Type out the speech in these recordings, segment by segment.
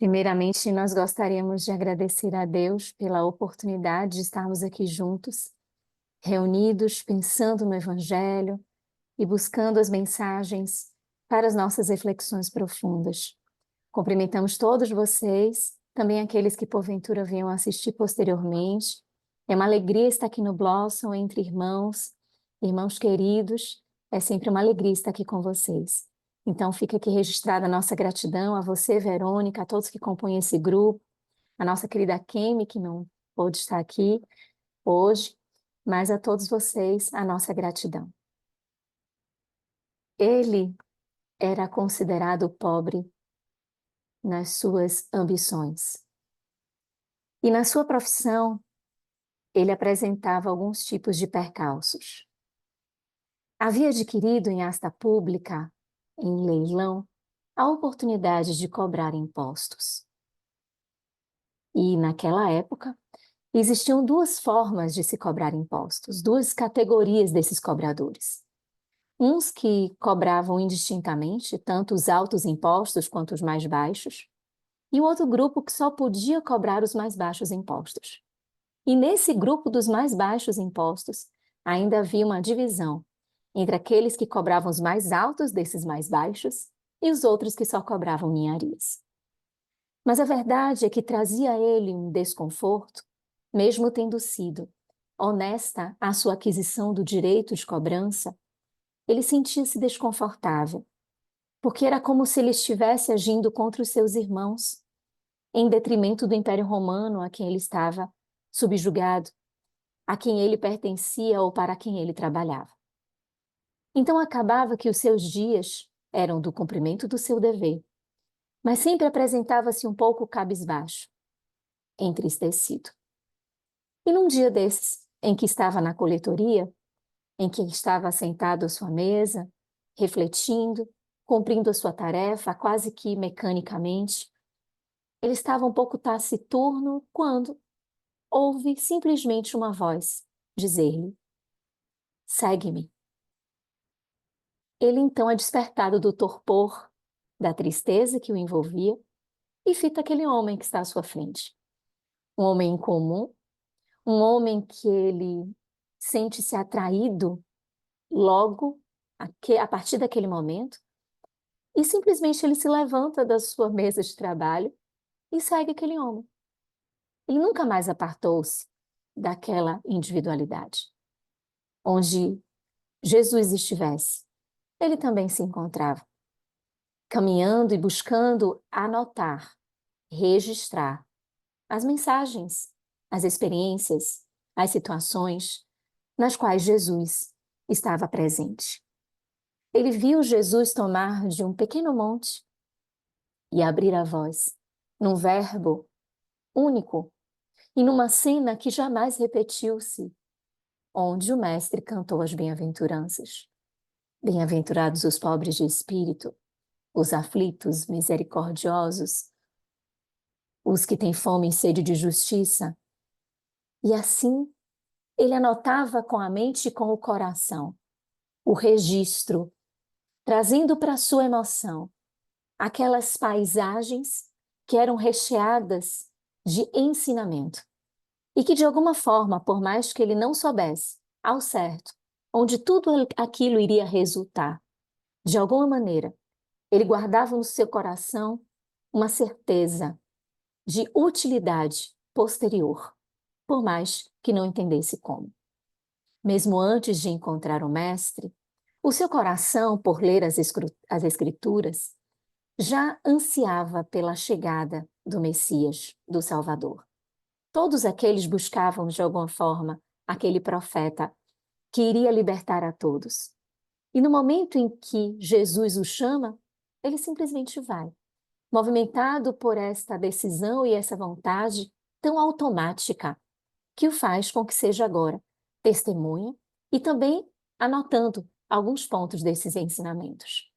Primeiramente, nós gostaríamos de agradecer a Deus pela oportunidade de estarmos aqui juntos, reunidos, pensando no Evangelho e buscando as mensagens para as nossas reflexões profundas. Cumprimentamos todos vocês, também aqueles que porventura venham assistir posteriormente. É uma alegria estar aqui no Blossom entre irmãos, irmãos queridos. É sempre uma alegria estar aqui com vocês. Então fica aqui registrada a nossa gratidão a você, Verônica, a todos que compõem esse grupo, a nossa querida Kemi, que não pôde estar aqui hoje, mas a todos vocês a nossa gratidão. Ele era considerado pobre nas suas ambições. E na sua profissão, ele apresentava alguns tipos de percalços. Havia adquirido em asta pública, em leilão, a oportunidade de cobrar impostos. E, naquela época, existiam duas formas de se cobrar impostos, duas categorias desses cobradores. Uns que cobravam indistintamente, tanto os altos impostos quanto os mais baixos, e o outro grupo que só podia cobrar os mais baixos impostos. E nesse grupo dos mais baixos impostos, ainda havia uma divisão entre aqueles que cobravam os mais altos desses mais baixos e os outros que só cobravam ninharias. Mas a verdade é que trazia a ele um desconforto, mesmo tendo sido honesta a sua aquisição do direito de cobrança, ele sentia-se desconfortável, porque era como se ele estivesse agindo contra os seus irmãos, em detrimento do Império Romano a quem ele estava subjugado, a quem ele pertencia ou para quem ele trabalhava. Então acabava que os seus dias eram do cumprimento do seu dever, mas sempre apresentava-se um pouco cabisbaixo, entristecido. E num dia desses, em que estava na coletoria, em que estava sentado à sua mesa, refletindo, cumprindo a sua tarefa quase que mecanicamente, ele estava um pouco taciturno quando ouve simplesmente uma voz dizer-lhe: "Segue-me." Ele então é despertado do torpor, da tristeza que o envolvia, e fita aquele homem que está à sua frente. Um homem incomum, um homem que ele sente-se atraído logo, a partir daquele momento, e simplesmente ele se levanta da sua mesa de trabalho e segue aquele homem. Ele nunca mais apartou-se daquela individualidade. Onde Jesus estivesse, ele também se encontrava, caminhando e buscando anotar, registrar as mensagens, as experiências, as situações nas quais Jesus estava presente. Ele viu Jesus tomar de um pequeno monte e abrir a voz, num verbo único e numa cena que jamais repetiu-se, onde o mestre cantou as bem-aventuranças. Bem-aventurados os pobres de espírito, os aflitos, misericordiosos, os que têm fome e sede de justiça. E assim, ele anotava com a mente e com o coração o registro, trazendo para a sua emoção aquelas paisagens que eram recheadas de ensinamento. E que, de alguma forma, por mais que ele não soubesse, ao certo, onde tudo aquilo iria resultar, de alguma maneira, ele guardava no seu coração uma certeza de utilidade posterior, por mais que não entendesse como. Mesmo antes de encontrar o mestre, o seu coração, por ler as escrituras, já ansiava pela chegada do Messias, do Salvador. Todos aqueles buscavam, de alguma forma, aquele profeta que iria libertar a todos. E no momento em que Jesus o chama, ele simplesmente vai, movimentado por esta decisão e essa vontade tão automática, que o faz com que seja agora testemunha e também anotando alguns pontos desses ensinamentos.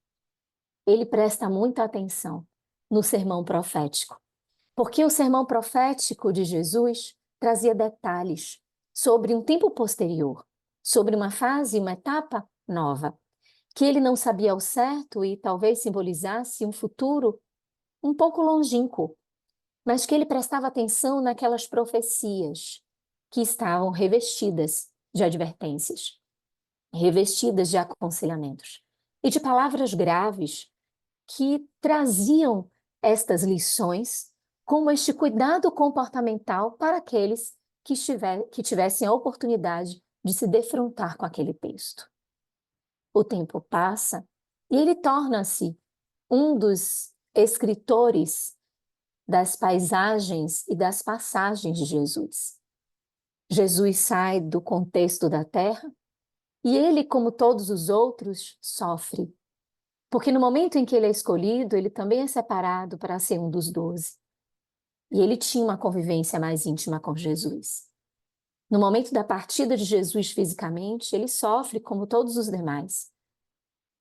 Ele presta muita atenção no sermão profético, porque o sermão profético de Jesus trazia detalhes sobre um tempo posterior, sobre uma fase, uma etapa nova, que ele não sabia ao certo e talvez simbolizasse um futuro um pouco longínquo, mas que ele prestava atenção naquelas profecias que estavam revestidas de advertências, revestidas de aconselhamentos e de palavras graves que traziam estas lições como este cuidado comportamental para aqueles que tivessem a oportunidade de se defrontar com aquele texto. O tempo passa e ele torna-se um dos escritores das paisagens e das passagens de Jesus. Jesus sai do contexto da terra e ele, como todos os outros, sofre. Porque no momento em que ele é escolhido, ele também é separado para ser um dos 12. E ele tinha uma convivência mais íntima com Jesus. No momento da partida de Jesus fisicamente, ele sofre como todos os demais.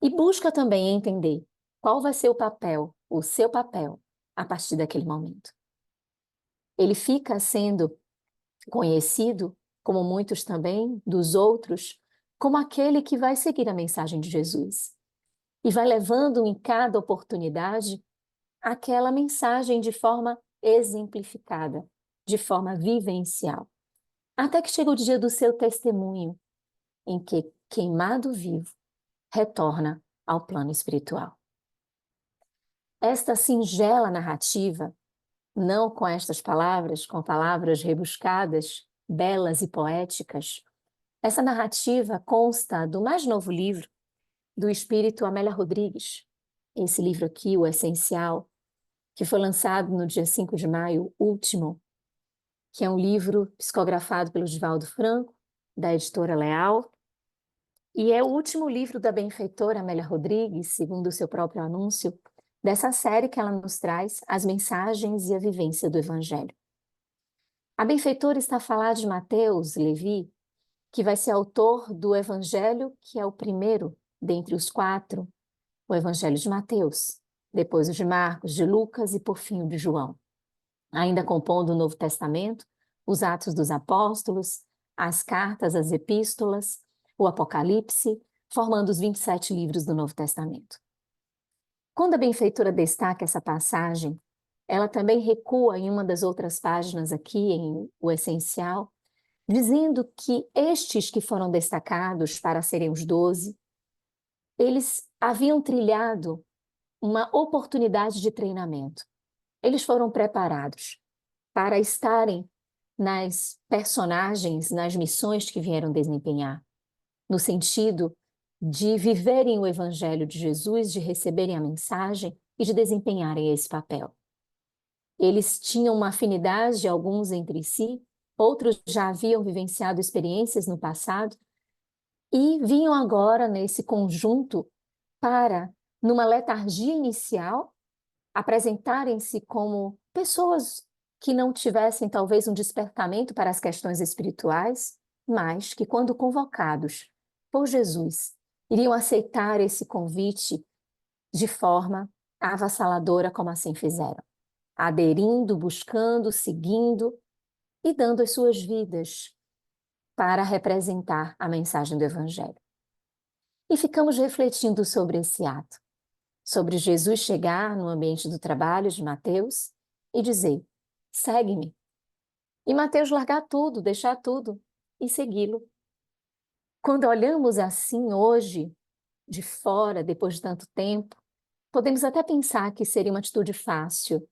E busca também entender qual vai ser o seu papel, a partir daquele momento. Ele fica sendo conhecido, como muitos também dos outros, como aquele que vai seguir a mensagem de Jesus. E vai levando em cada oportunidade aquela mensagem de forma exemplificada, de forma vivencial. Até que chega o dia do seu testemunho, em que, queimado vivo, retorna ao plano espiritual. Esta singela narrativa, não com estas palavras, com palavras rebuscadas, belas e poéticas, essa narrativa consta do mais novo livro do espírito Amélia Rodrigues, esse livro aqui, O Essencial, que foi lançado no dia 5 de maio último, que é um livro psicografado pelo Divaldo Franco, da editora Leal, e é o último livro da benfeitora Amélia Rodrigues, segundo o seu próprio anúncio, dessa série que ela nos traz, as mensagens e a vivência do Evangelho. A benfeitora está a falar de Mateus Levi, que vai ser autor do Evangelho, que é o primeiro dentre os 4, o Evangelho de Mateus, depois o de Marcos, de Lucas e por fim o de João. Ainda compondo o Novo Testamento, os Atos dos Apóstolos, as cartas, as epístolas, o Apocalipse, formando os 27 livros do Novo Testamento. Quando a benfeitora destaca essa passagem, ela também recua em uma das outras páginas aqui, em O Essencial, dizendo que estes que foram destacados para serem os 12, eles haviam trilhado uma oportunidade de treinamento. Eles foram preparados para estarem nas personagens, nas missões que vieram desempenhar, no sentido de viverem o Evangelho de Jesus, de receberem a mensagem e de desempenharem esse papel. Eles tinham uma afinidade, alguns entre si, outros já haviam vivenciado experiências no passado e vinham agora nesse conjunto para, numa letargia inicial, apresentarem-se como pessoas que não tivessem talvez um despertamento para as questões espirituais, mas que, quando convocados por Jesus, iriam aceitar esse convite de forma avassaladora, como assim fizeram, aderindo, buscando, seguindo e dando as suas vidas para representar a mensagem do Evangelho. E ficamos refletindo sobre esse ato, sobre Jesus chegar no ambiente do trabalho de Mateus e dizer: segue-me. E Mateus largar tudo, deixar tudo e segui-lo. Quando olhamos assim hoje, de fora, depois de tanto tempo, podemos até pensar que seria uma atitude fácil.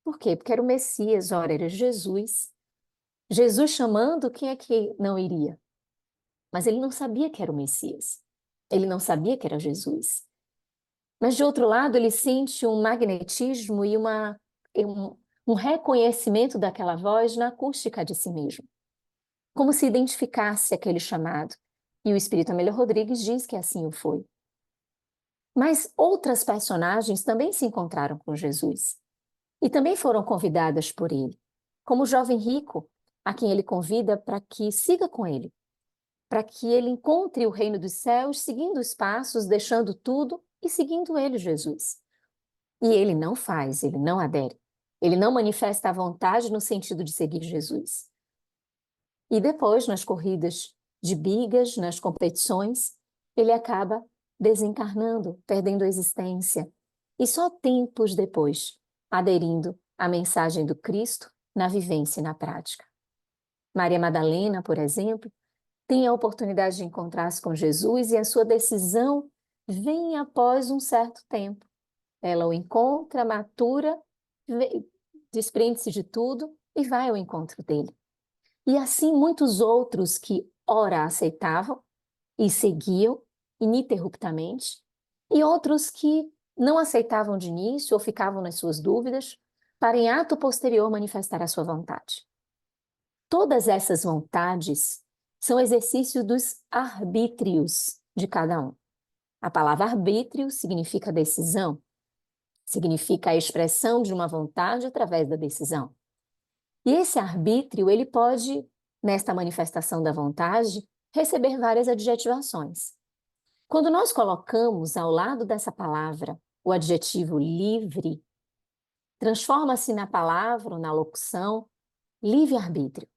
Por quê? Porque era o Messias, ora, era Jesus. Jesus chamando, quem é que não iria? Mas ele não sabia que era o Messias. Ele não sabia que era Jesus. Mas, de outro lado, ele sente um magnetismo e um reconhecimento daquela voz na acústica de si mesmo. Como se identificasse aquele chamado. E o Espírito Amélia Rodrigues diz que assim o foi. Mas outras personagens também se encontraram com Jesus. E também foram convidadas por ele. Como o jovem rico, a quem ele convida para que siga com ele. Para que ele encontre o reino dos céus, seguindo os passos, deixando tudo e seguindo ele, Jesus. E ele não faz, ele não adere. Ele não manifesta a vontade no sentido de seguir Jesus. E depois, nas corridas de bigas, nas competições, ele acaba desencarnando, perdendo a existência. E só tempos depois, aderindo a mensagem do Cristo na vivência e na prática. Maria Madalena, por exemplo, tem a oportunidade de encontrar-se com Jesus e a sua decisão vem após um certo tempo. Ela o encontra, matura, desprende-se de tudo e vai ao encontro dele. E assim muitos outros que ora aceitavam e seguiam ininterruptamente, e outros que não aceitavam de início ou ficavam nas suas dúvidas, para em ato posterior manifestar a sua vontade. Todas essas vontades são exercícios dos arbítrios de cada um. A palavra arbítrio significa decisão, significa a expressão de uma vontade através da decisão. E esse arbítrio, ele pode, nesta manifestação da vontade, receber várias adjetivações. Quando nós colocamos ao lado dessa palavra o adjetivo livre, transforma-se na palavra ou na locução livre-arbítrio.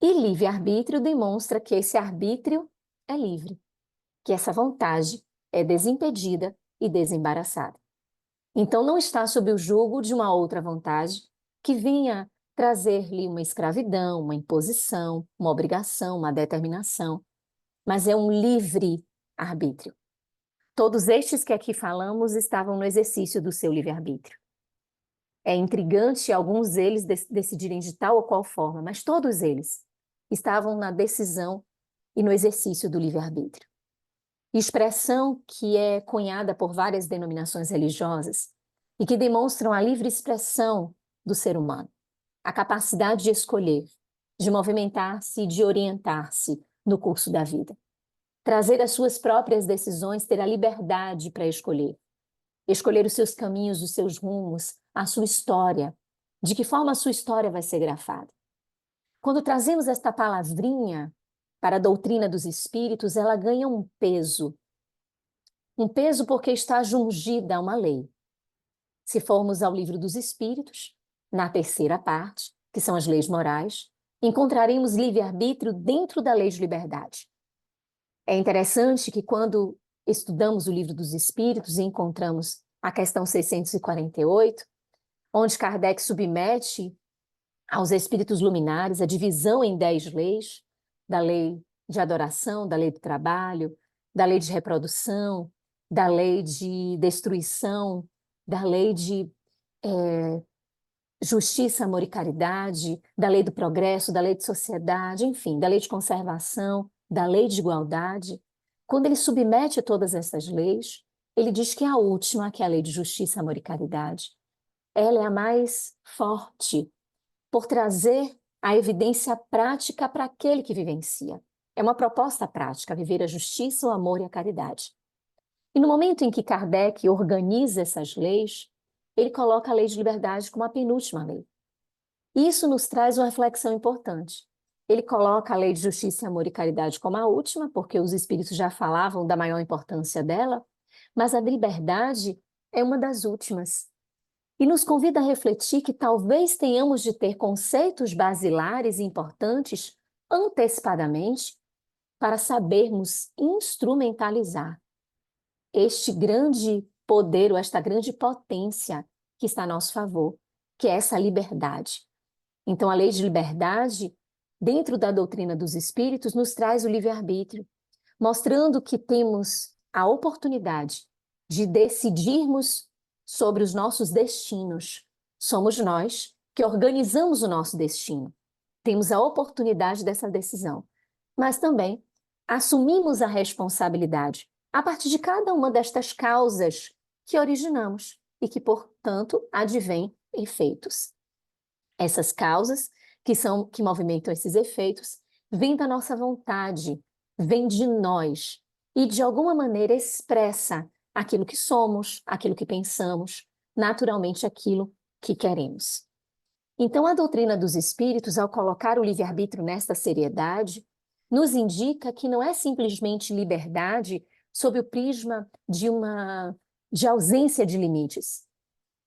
E livre-arbítrio demonstra que esse arbítrio é livre, que essa vontade é desimpedida e desembaraçada. Então não está sob o jugo de uma outra vontade que vinha trazer-lhe uma escravidão, uma imposição, uma obrigação, uma determinação, mas é um livre arbítrio. Todos estes que aqui falamos estavam no exercício do seu livre-arbítrio. É intrigante alguns deles decidirem de tal ou qual forma, mas todos eles estavam na decisão e no exercício do livre-arbítrio. Expressão que é cunhada por várias denominações religiosas e que demonstram a livre expressão do ser humano, a capacidade de escolher, de movimentar-se e de orientar-se no curso da vida. Trazer as suas próprias decisões, ter a liberdade para escolher. Escolher os seus caminhos, os seus rumos, a sua história. De que forma a sua história vai ser grafada. Quando trazemos esta palavrinha para a doutrina dos espíritos, ela ganha um peso. Um peso porque está jungida a uma lei. Se formos ao livro dos espíritos, na terceira parte, que são as leis morais, encontraremos livre-arbítrio dentro da lei de liberdade. É interessante que quando estudamos o livro dos espíritos e encontramos a questão 648, onde Kardec submete aos espíritos luminares a divisão em 10 leis, da lei de adoração, da lei do trabalho, da lei de reprodução, da lei de destruição, da lei de justiça, amor e caridade, da lei do progresso, da lei de sociedade, enfim, da lei de conservação, da lei de igualdade. Quando ele submete todas essas leis, ele diz que a última, que é a lei de justiça, amor e caridade, ela é a mais forte por trazer a evidência prática para aquele que vivencia. É uma proposta prática, viver a justiça, o amor e a caridade. E no momento em que Kardec organiza essas leis, ele coloca a lei de liberdade como a penúltima lei. Isso nos traz uma reflexão importante. Ele coloca a lei de justiça, amor e caridade como a última, porque os espíritos já falavam da maior importância dela, mas a liberdade é uma das últimas. E nos convida a refletir que talvez tenhamos de ter conceitos basilares e importantes antecipadamente para sabermos instrumentalizar este grande poder ou esta grande potência que está a nosso favor, que é essa liberdade. Então, a lei de liberdade, dentro da doutrina dos espíritos, nos traz o livre-arbítrio, mostrando que temos a oportunidade de decidirmos sobre os nossos destinos. Somos nós que organizamos o nosso destino. Temos a oportunidade dessa decisão, mas também assumimos a responsabilidade a partir de cada uma destas causas que originamos e que, portanto, advêm efeitos. Essas causas que movimentam esses efeitos vêm da nossa vontade, vêm de nós e, de alguma maneira, expressa aquilo que somos, aquilo que pensamos, naturalmente aquilo que queremos. Então, a doutrina dos espíritos, ao colocar o livre-arbítrio nesta seriedade, nos indica que não é simplesmente liberdade sob o prisma de ausência de limites,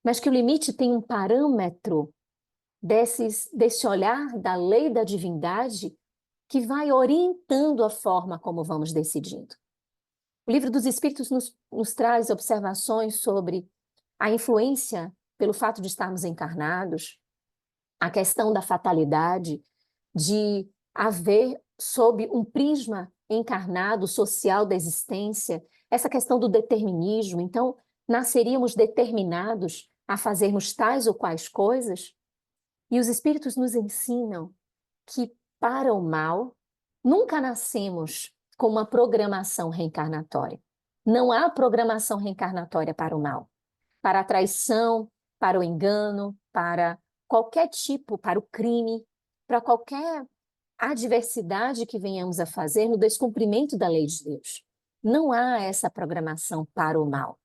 mas que o limite tem um parâmetro desse olhar da lei da divindade que vai orientando a forma como vamos decidindo. O livro dos Espíritos nos traz observações sobre a influência pelo fato de estarmos encarnados, a questão da fatalidade, de haver, sob um prisma encarnado, social da existência, essa questão do determinismo. Então, nasceríamos determinados a fazermos tais ou quais coisas, e os espíritos nos ensinam que, para o mal, nunca nascemos com uma programação reencarnatória. Não há programação reencarnatória para o mal, para a traição, para o engano, para qualquer tipo, para o crime, para qualquer adversidade que venhamos a fazer no descumprimento da lei de Deus. Não há essa programação para o mal.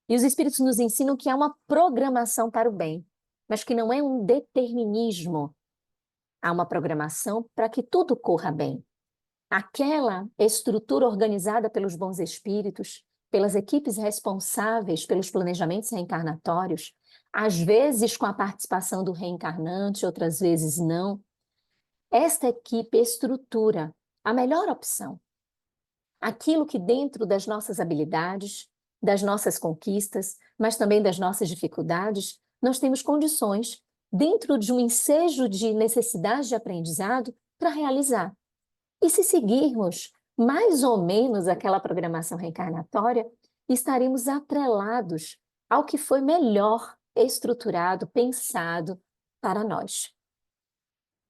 E os espíritos nos ensinam que há uma programação para o bem, mas que não é um determinismo. Há uma programação para que tudo corra bem. Aquela estrutura organizada pelos bons espíritos, pelas equipes responsáveis pelos planejamentos reencarnatórios, às vezes com a participação do reencarnante, outras vezes não. Esta equipe estrutura a melhor opção. Aquilo que dentro das nossas habilidades, das nossas conquistas, mas também das nossas dificuldades, nós temos condições, dentro de um ensejo de necessidade de aprendizado, para realizar. E se seguirmos mais ou menos aquela programação reencarnatória, estaremos atrelados ao que foi melhor estruturado, pensado para nós.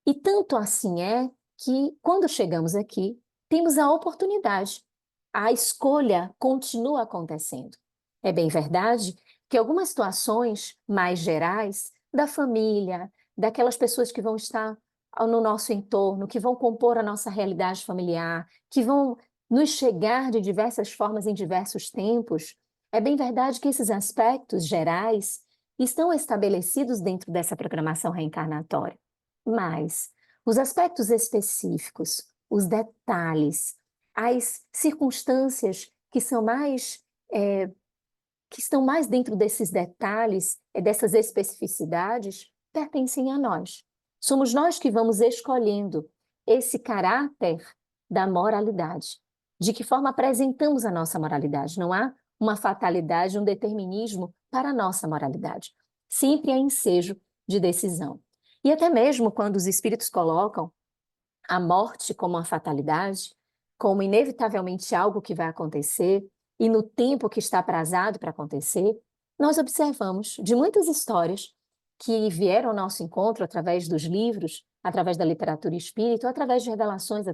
E tanto assim é que, quando chegamos aqui, temos a oportunidade. A escolha continua acontecendo. É bem verdade que algumas situações mais gerais, da família, daquelas pessoas que vão estar no nosso entorno, que vão compor a nossa realidade familiar, que vão nos chegar de diversas formas em diversos tempos, é bem verdade que esses aspectos gerais estão estabelecidos dentro dessa programação reencarnatória. Mas os aspectos específicos, os detalhes, as circunstâncias que são mais, que estão mais dentro desses detalhes, dessas especificidades, pertencem a nós. Somos nós que vamos escolhendo esse caráter da moralidade. De que forma apresentamos a nossa moralidade? Não há uma fatalidade, um determinismo para a nossa moralidade. Sempre há ensejo de decisão. E até mesmo quando os espíritos colocam a morte como uma fatalidade, como inevitavelmente algo que vai acontecer, e no tempo que está aprazado para acontecer, nós observamos de muitas histórias que vieram ao nosso encontro através dos livros, através da literatura espírita, ou através de revelações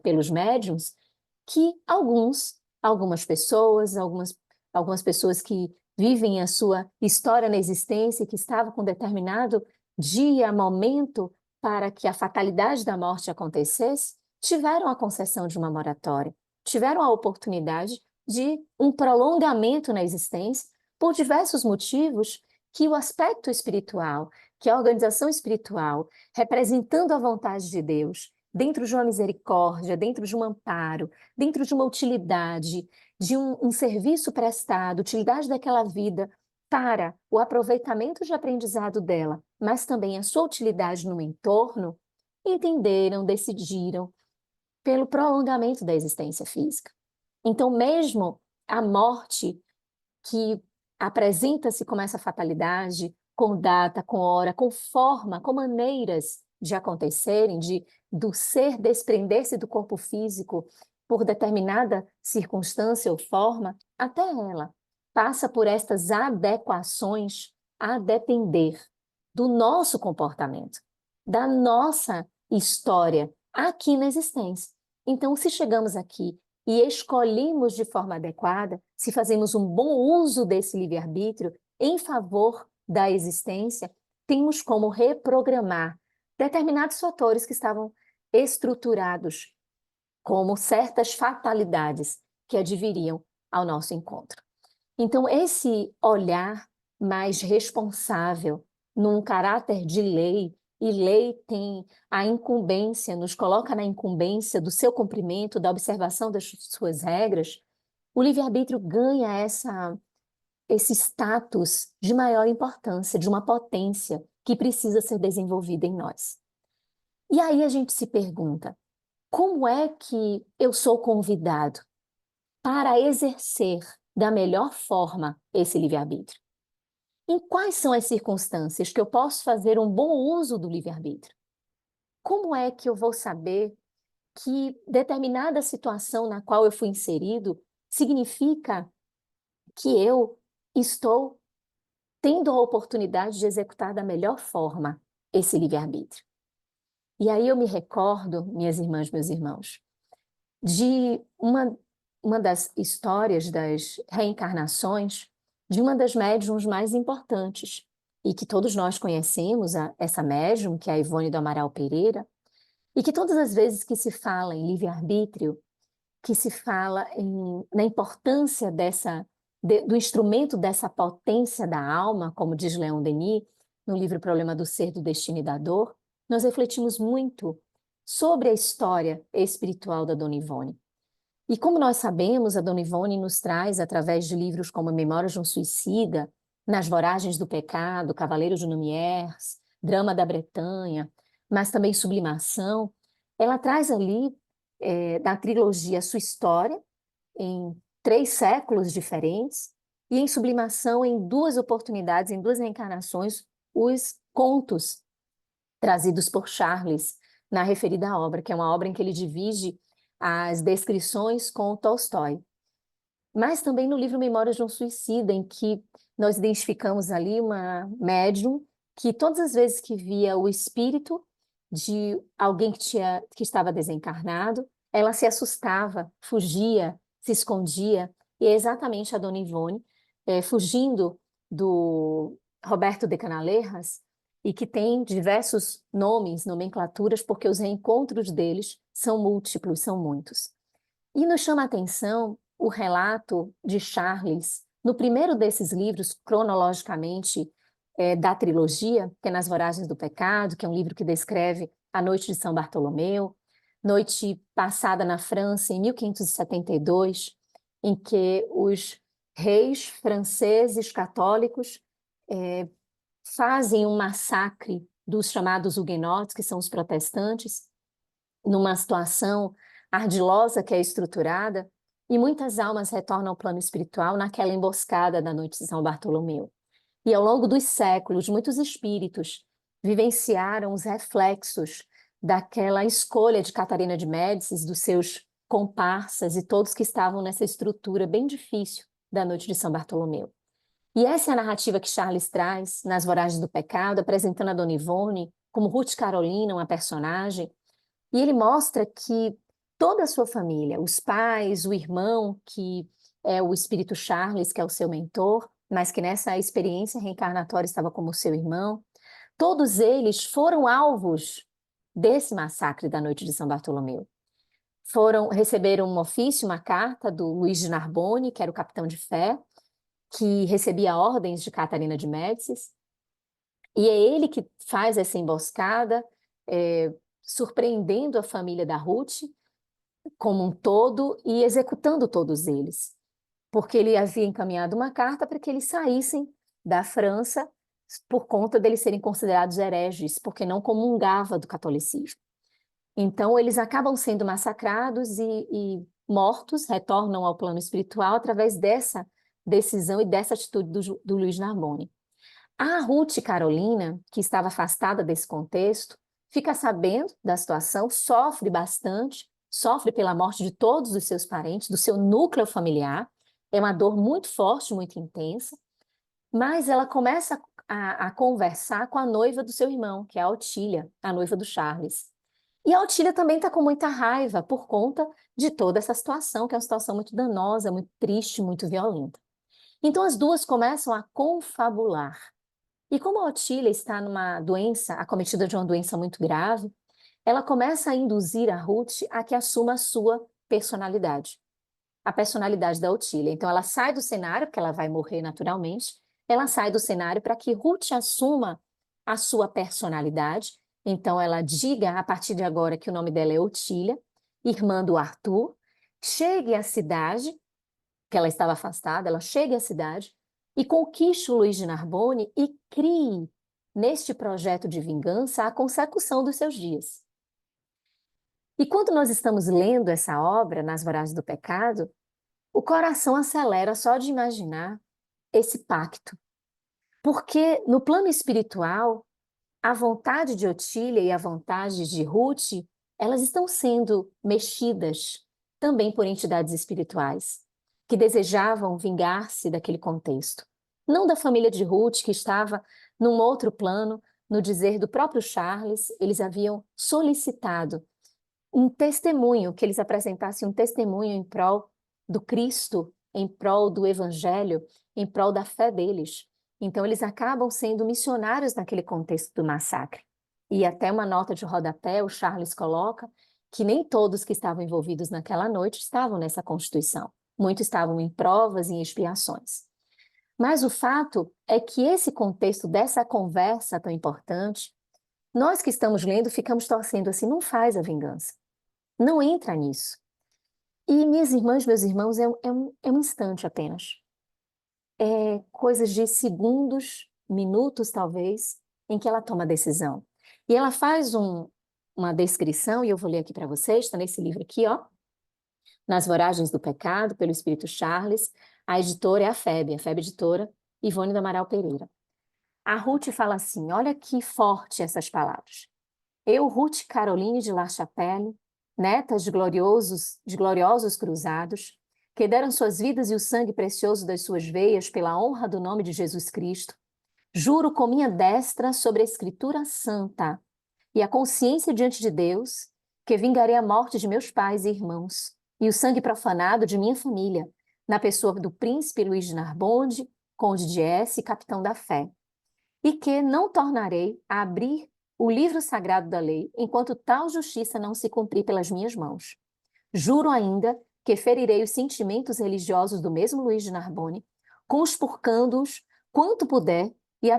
pelos médiuns, que algumas pessoas, algumas pessoas que vivem a sua história na existência, que estavam com determinado dia, momento, para que a fatalidade da morte acontecesse, tiveram a concessão de uma moratória, tiveram a oportunidade de um prolongamento na existência por diversos motivos que o aspecto espiritual, que a organização espiritual, representando a vontade de Deus, dentro de uma misericórdia, dentro de um amparo, dentro de uma utilidade, de um serviço prestado, utilidade daquela vida para o aproveitamento de aprendizado dela, mas também a sua utilidade no entorno, entenderam, decidiram pelo prolongamento da existência física. Então, mesmo a morte que apresenta-se como essa fatalidade, com data, com hora, com forma, com maneiras de acontecerem, do ser desprender-se do corpo físico por determinada circunstância ou forma, até ela passa por estas adequações a depender do nosso comportamento, da nossa história aqui na existência. Então, se chegamos aqui e escolhemos de forma adequada, se fazemos um bom uso desse livre-arbítrio em favor da existência, temos como reprogramar determinados fatores que estavam estruturados como certas fatalidades que adviriam ao nosso encontro. Então, esse olhar mais responsável, num caráter de lei, e lei tem a incumbência, nos coloca na incumbência do seu cumprimento, da observação das suas regras, o livre-arbítrio ganha esse status de maior importância, de uma potência que precisa ser desenvolvida em nós. E aí a gente se pergunta, como é que eu sou convidado para exercer da melhor forma esse livre-arbítrio? em quais são as circunstâncias que eu posso fazer um bom uso do livre-arbítrio? Como é que eu vou saber que determinada situação na qual eu fui inserido significa que eu estou tendo a oportunidade de executar da melhor forma esse livre-arbítrio? E aí eu me recordo, minhas irmãs, meus irmãos, de uma das histórias das reencarnações de uma das médiuns mais importantes, e que todos nós conhecemos, essa médium, que é a Ivone do Amaral Pereira, e que todas as vezes que se fala em livre-arbítrio, que se fala na importância do instrumento dessa potência da alma, como diz Leon Denis, no livro Problema do Ser, do Destino e da Dor, nós refletimos muito sobre a história espiritual da Dona Ivone. E como nós sabemos, a Dona Ivone nos traz, através de livros como Memórias de um Suicida, Nas Voragens do Pecado, Cavaleiro de Lumières, Drama da Bretanha, mas também Sublimação, ela traz ali, da trilogia, a sua história, em 3 séculos diferentes, e em Sublimação, em 2 oportunidades, em 2 reencarnações, os contos trazidos por Charles na referida obra, que é uma obra em que ele divide as descrições com Tolstói. Mas também no livro Memórias de um Suicida, em que nós identificamos ali uma médium que todas as vezes que via o espírito de alguém que estava desencarnado, ela se assustava, fugia, se escondia, e é exatamente a Dona Ivone, fugindo do Roberto de Canalejas, e que tem diversos nomes, nomenclaturas, porque os reencontros deles são múltiplos, são muitos. E nos chama a atenção o relato de Charles, no primeiro desses livros, cronologicamente, da trilogia, que é Nas Voragens do Pecado, que é um livro que descreve a noite de São Bartolomeu, noite passada na França, em 1572, em que os reis franceses católicos fazem um massacre dos chamados huguenotes, que são os protestantes, numa situação ardilosa que é estruturada, e muitas almas retornam ao plano espiritual naquela emboscada da noite de São Bartolomeu. E ao longo dos séculos, muitos espíritos vivenciaram os reflexos daquela escolha de Catarina de Médicis, dos seus comparsas e todos que estavam nessa estrutura bem difícil da noite de São Bartolomeu. E essa é a narrativa que Charles traz nas Voragens do Pecado, apresentando a Dona Ivone como Ruth Carolina, uma personagem, e ele mostra que toda a sua família, os pais, o irmão, que é o espírito Charles, que é o seu mentor, mas que nessa experiência reencarnatória estava como seu irmão, todos eles foram alvos desse massacre da noite de São Bartolomeu. Receberam um ofício, uma carta do Luiz de Narbonne, que era o capitão de fé, que recebia ordens de Catarina de Médicis, e é ele que faz essa emboscada, surpreendendo a família da Ruth como um todo e executando todos eles, porque ele havia encaminhado uma carta para que eles saíssem da França por conta deles serem considerados hereges, porque não comungava do catolicismo. Então, eles acabam sendo massacrados e mortos, retornam ao plano espiritual através dessa decisão e dessa atitude do Luiz Narbonne. A Ruth Carolina, que estava afastada desse contexto, fica sabendo da situação, sofre bastante, sofre pela morte de todos os seus parentes, do seu núcleo familiar, é uma dor muito forte, muito intensa, mas ela começa a conversar com a noiva do seu irmão, que é a Otília, a noiva do Charles. E a Otília também está com muita raiva por conta de toda essa situação, que é uma situação muito danosa, muito triste, muito violenta. Então as duas começam a confabular. E como a Otília está numa doença, acometida de uma doença muito grave, ela começa a induzir a Ruth a que assuma a sua personalidade, a personalidade da Otília. Então ela sai do cenário, porque ela vai morrer naturalmente, ela sai do cenário para que Ruth assuma a sua personalidade. Então ela diga, a partir de agora, que o nome dela é Otília, irmã do Arthur, chegue à cidade, que ela estava afastada, ela chegue à cidade, e conquiste o Luiz de Narbonne e crie, neste projeto de vingança, a consecução dos seus dias. E quando nós estamos lendo essa obra, Nas Voragens do Pecado, o coração acelera só de imaginar esse pacto. Porque no plano espiritual, a vontade de Otília e a vontade de Ruth, elas estão sendo mexidas também por entidades espirituais que desejavam vingar-se daquele contexto. Não da família de Ruth, que estava num outro plano, no dizer do próprio Charles, eles haviam solicitado um testemunho, que eles apresentassem um testemunho em prol do Cristo, em prol do Evangelho, em prol da fé deles. Então, eles acabam sendo missionários naquele contexto do massacre. E até uma nota de rodapé, o Charles coloca que nem todos que estavam envolvidos naquela noite estavam nessa constituição. Muitos estavam em provas e em expiações. Mas o fato é que esse contexto dessa conversa tão importante, nós que estamos lendo ficamos torcendo assim, não faz a vingança. Não entra nisso. E minhas irmãs, meus irmãos, é um instante apenas. É coisas de segundos, minutos talvez, em que ela toma a decisão. E ela faz uma descrição, e eu vou ler aqui para vocês, está nesse livro aqui, ó, Nas Voragens do Pecado, pelo Espírito Charles. A editora é a FEB Editora, Ivone do Amaral Pereira. A Ruth fala assim, olha que forte essas palavras. Eu, Ruth Caroline de La Chapelle, netas de gloriosos cruzados, que deram suas vidas e o sangue precioso das suas veias pela honra do nome de Jesus Cristo, juro com minha destra sobre a Escritura Santa e a consciência diante de Deus, que vingarei a morte de meus pais e irmãos e o sangue profanado de minha família, na pessoa do príncipe Luís de Narbonne, conde de S, capitão da fé, e que não tornarei a abrir o livro sagrado da lei, enquanto tal justiça não se cumprir pelas minhas mãos. Juro ainda que ferirei os sentimentos religiosos do mesmo Luís de Narbonne, conspurcando-os quanto puder e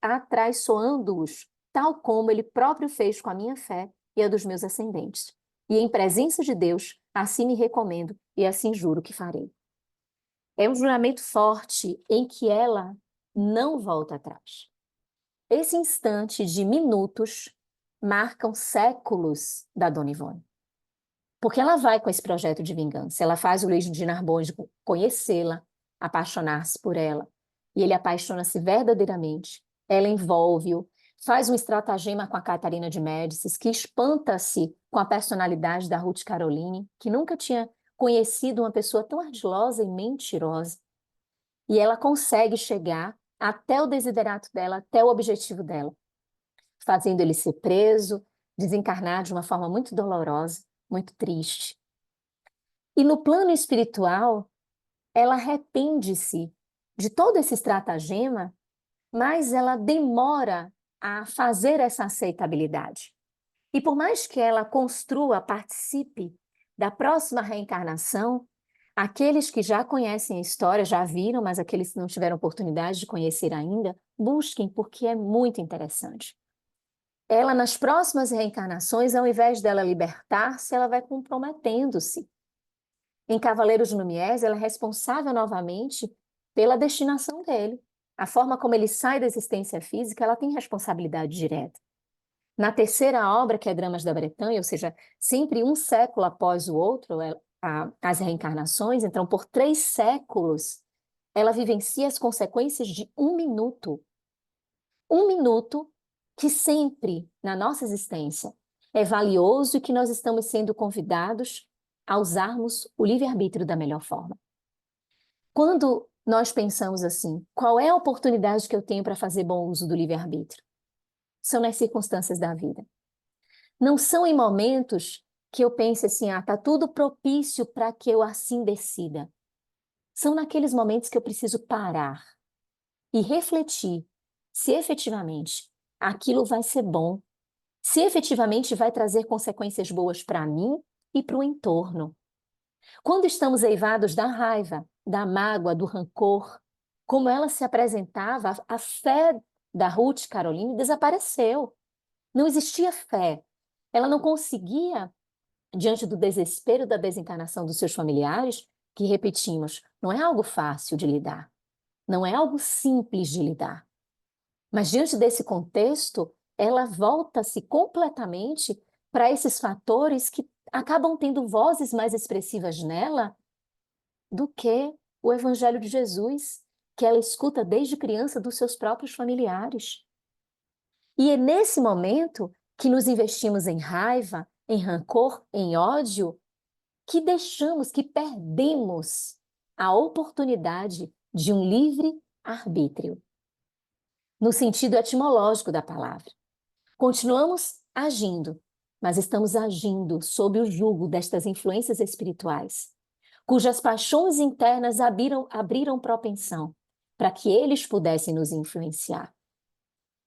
atraiçoando-os, tal como ele próprio fez com a minha fé e a dos meus ascendentes. E em presença de Deus, assim me recomendo e assim juro que farei. É um juramento forte em que ela não volta atrás. Esse instante de minutos marcam séculos da Dona Ivone. Porque ela vai com esse projeto de vingança. Ela faz o Luís de Narbonne conhecê-la, apaixonar-se por ela. E ele apaixona-se verdadeiramente. Ela envolve-o, faz um estratagema com a Catarina de Médicis, que espanta-se com a personalidade da Ruth Caroline, que nunca tinha conhecido uma pessoa tão ardilosa e mentirosa. E ela consegue chegar até o desiderato dela, até o objetivo dela, fazendo ele ser preso, desencarnar de uma forma muito dolorosa, muito triste. E no plano espiritual, ela arrepende-se de todo esse estratagema, mas ela demora a fazer essa aceitabilidade. E por mais que ela construa, participe da próxima reencarnação, aqueles que já conhecem a história, já viram, mas aqueles que não tiveram oportunidade de conhecer ainda, busquem, porque é muito interessante. Ela, nas próximas reencarnações, ao invés dela libertar-se, ela vai comprometendo-se. Em Cavaleiros de Lumière, ela é responsável novamente pela destinação dele. A forma como ele sai da existência física, ela tem responsabilidade direta. Na terceira obra, que é Dramas da Bretanha, ou seja, sempre um século após o outro, as reencarnações, então, por 3 séculos, ela vivencia as consequências de 1 minuto. 1 minuto que sempre, na nossa existência, é valioso e que nós estamos sendo convidados a usarmos o livre-arbítrio da melhor forma. Quando nós pensamos assim, qual é a oportunidade que eu tenho para fazer bom uso do livre-arbítrio? São nas circunstâncias da vida. Não são em momentos que eu pense assim, tá tudo propício para que eu assim decida. São naqueles momentos que eu preciso parar e refletir se efetivamente aquilo vai ser bom, se efetivamente vai trazer consequências boas para mim e para o entorno. Quando estamos eivados da raiva, da mágoa, do rancor, como ela se apresentava, a fé da Ruth Caroline desapareceu. Não existia fé. Ela não conseguia, diante do desespero da desencarnação dos seus familiares, que, repetimos, não é algo fácil de lidar, não é algo simples de lidar. Mas, diante desse contexto, ela volta-se completamente para esses fatores que acabam tendo vozes mais expressivas nela do que o Evangelho de Jesus, que ela escuta desde criança dos seus próprios familiares. E é nesse momento que nos investimos em raiva, em rancor, em ódio, que deixamos, que perdemos a oportunidade de um livre arbítrio, no sentido etimológico da palavra. Continuamos agindo, mas estamos agindo sob o jugo destas influências espirituais, cujas paixões internas abriram propensão para que eles pudessem nos influenciar.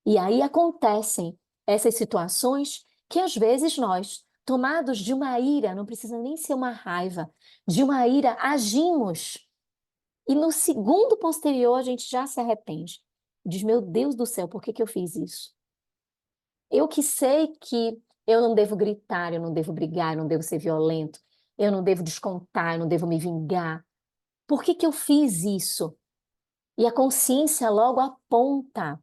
E aí acontecem essas situações que às vezes nós, tomados de uma ira, não precisa nem ser uma raiva, de uma ira, agimos. E no segundo posterior a gente já se arrepende. Diz, meu Deus do céu, por que eu fiz isso? Eu que sei que eu não devo gritar, eu não devo brigar, eu não devo ser violento, eu não devo descontar, eu não devo me vingar. Por que eu fiz isso? E a consciência logo aponta,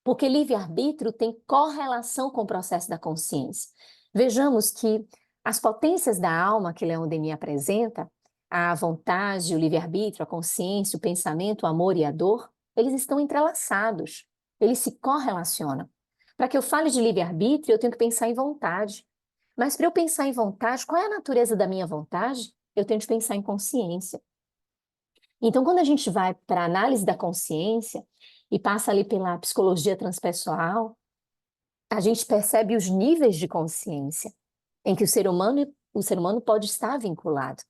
porque livre-arbítrio tem correlação com o processo da consciência. Vejamos que as potências da alma que Leon Denis apresenta, a vontade, o livre-arbítrio, a consciência, o pensamento, o amor e a dor, eles estão entrelaçados, eles se correlacionam. Para que eu fale de livre-arbítrio, eu tenho que pensar em vontade. Mas para eu pensar em vontade, qual é a natureza da minha vontade? Eu tenho que pensar em consciência. Então, quando a gente vai para a análise da consciência e passa ali pela psicologia transpessoal, a gente percebe os níveis de consciência em que o ser humano pode estar vinculado.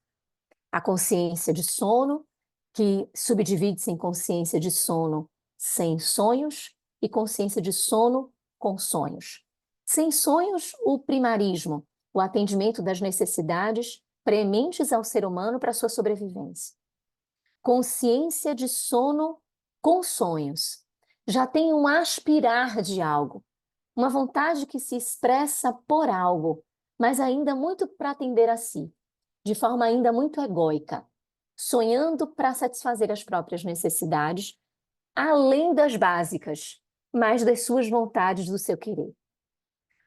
A consciência de sono, que subdivide-se em consciência de sono sem sonhos e consciência de sono com sonhos. Sem sonhos, o primarismo, o atendimento das necessidades prementes ao ser humano para sua sobrevivência. Consciência de sono com sonhos. Já tem um aspirar de algo, uma vontade que se expressa por algo, mas ainda muito para atender a si, de forma ainda muito egóica, sonhando para satisfazer as próprias necessidades, além das básicas, mas das suas vontades, do seu querer.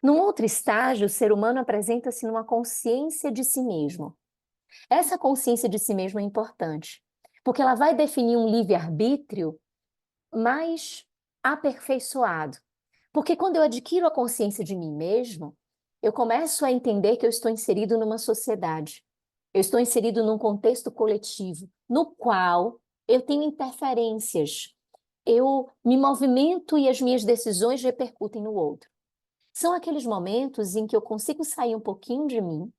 Num outro estágio, o ser humano apresenta-se numa consciência de si mesmo. Essa consciência de si mesmo é importante, porque ela vai definir um livre-arbítrio mais aperfeiçoado. Porque quando eu adquiro a consciência de mim mesmo, eu começo a entender que eu estou inserido numa sociedade. Eu estou inserido num contexto coletivo, no qual eu tenho interferências. Eu me movimento e as minhas decisões repercutem no outro. São aqueles momentos em que eu consigo sair um pouquinho de mim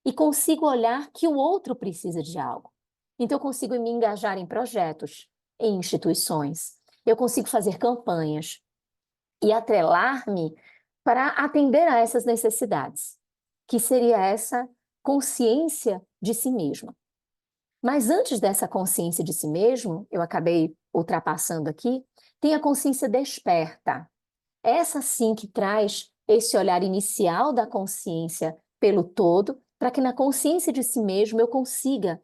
e consigo olhar que o outro precisa de algo. Então, eu consigo me engajar em projetos, em instituições. Eu consigo fazer campanhas e atrelar-me para atender a essas necessidades, que seria essa consciência de si mesma. Mas antes dessa consciência de si mesmo, eu acabei ultrapassando aqui, tem a consciência desperta. Essa sim que traz esse olhar inicial da consciência pelo todo, para que na consciência de si mesmo eu consiga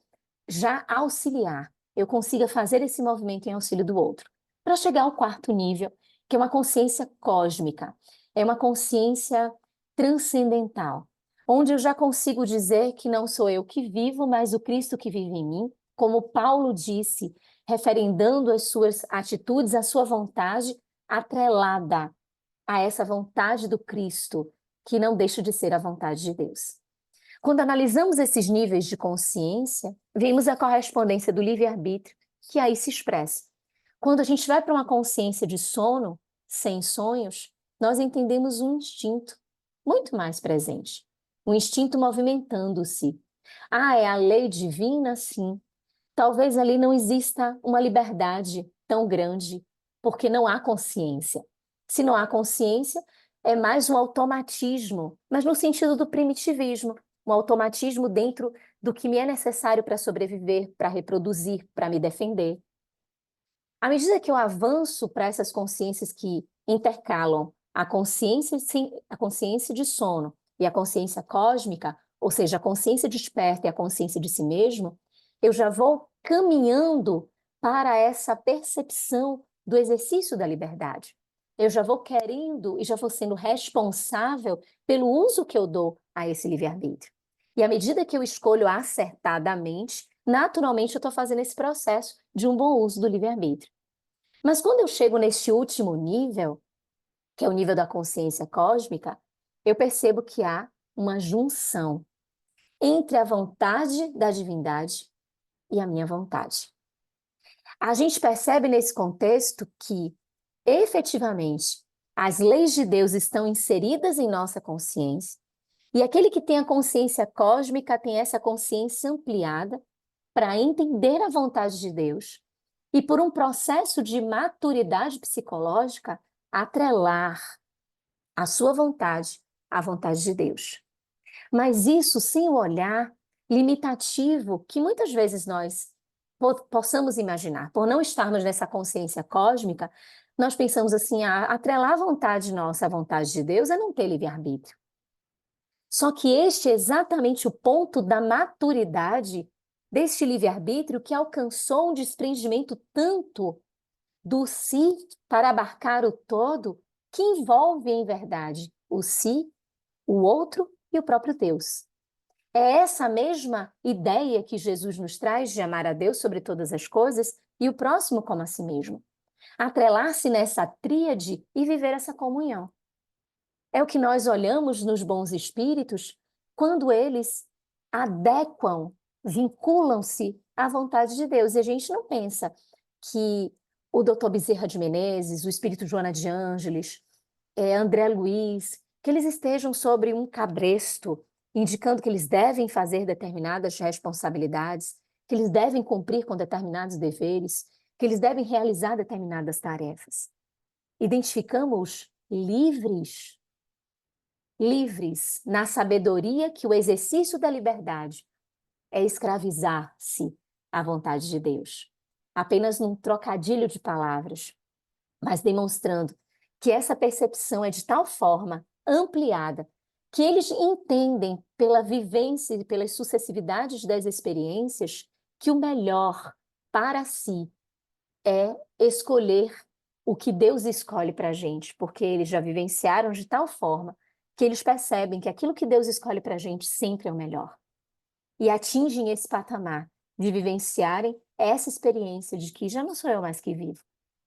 já auxiliar, eu consiga fazer esse movimento em auxílio do outro. Para chegar ao quarto nível, que é uma consciência cósmica, é uma consciência transcendental, onde eu já consigo dizer que não sou eu que vivo, mas o Cristo que vive em mim, como Paulo disse, referendando as suas atitudes, a sua vontade atrelada a essa vontade do Cristo, que não deixa de ser a vontade de Deus. Quando analisamos esses níveis de consciência, vemos a correspondência do livre-arbítrio, que aí se expressa. Quando a gente vai para uma consciência de sono, sem sonhos, nós entendemos um instinto muito mais presente. Um instinto movimentando-se. Ah, é a lei divina? Sim. Talvez ali não exista uma liberdade tão grande, porque não há consciência. Se não há consciência, é mais um automatismo, mas no sentido do primitivismo, um automatismo dentro do que me é necessário para sobreviver, para reproduzir, para me defender. À medida que eu avanço para essas consciências que intercalam a consciência de sono e a consciência cósmica, ou seja, a consciência desperta e a consciência de si mesmo, eu já vou caminhando para essa percepção do exercício da liberdade. Eu já vou querendo e já vou sendo responsável pelo uso que eu dou a esse livre-arbítrio. E à medida que eu escolho acertadamente, naturalmente eu estou fazendo esse processo de um bom uso do livre-arbítrio. Mas quando eu chego neste último nível, que é o nível da consciência cósmica, eu percebo que há uma junção entre a vontade da divindade e a minha vontade. A gente percebe nesse contexto que, efetivamente, as leis de Deus estão inseridas em nossa consciência, e aquele que tem a consciência cósmica tem essa consciência ampliada para entender a vontade de Deus e, por um processo de maturidade psicológica, atrelar a sua vontade à vontade de Deus. Mas isso sem o olhar limitativo que muitas vezes nós possamos imaginar. Por não estarmos nessa consciência cósmica, nós pensamos assim, atrelar a vontade nossa à vontade de Deus é não ter livre-arbítrio. Só que este é exatamente o ponto da maturidade deste livre-arbítrio que alcançou um desprendimento tanto do si para abarcar o todo, que envolve, em verdade, o si, o outro e o próprio Deus. É essa mesma ideia que Jesus nos traz de amar a Deus sobre todas as coisas e o próximo como a si mesmo. Atrelar-se nessa tríade e viver essa comunhão. É o que nós olhamos nos bons espíritos quando eles adequam, vinculam-se à vontade de Deus. E a gente não pensa que o Dr. Bezerra de Menezes, o espírito Joana de Ângeles, André Luiz, que eles estejam sobre um cabresto, indicando que eles devem fazer determinadas responsabilidades, que eles devem cumprir com determinados deveres, que eles devem realizar determinadas tarefas. Identificamos livres na sabedoria que o exercício da liberdade é escravizar-se à vontade de Deus. Apenas num trocadilho de palavras, mas demonstrando que essa percepção é de tal forma ampliada que eles entendem pela vivência e pelas sucessividades das experiências que o melhor para si é escolher o que Deus escolhe para a gente, porque eles já vivenciaram de tal forma que eles percebem que aquilo que Deus escolhe para a gente sempre é o melhor. E atingem esse patamar de vivenciarem essa experiência de que já não sou eu mais que vivo,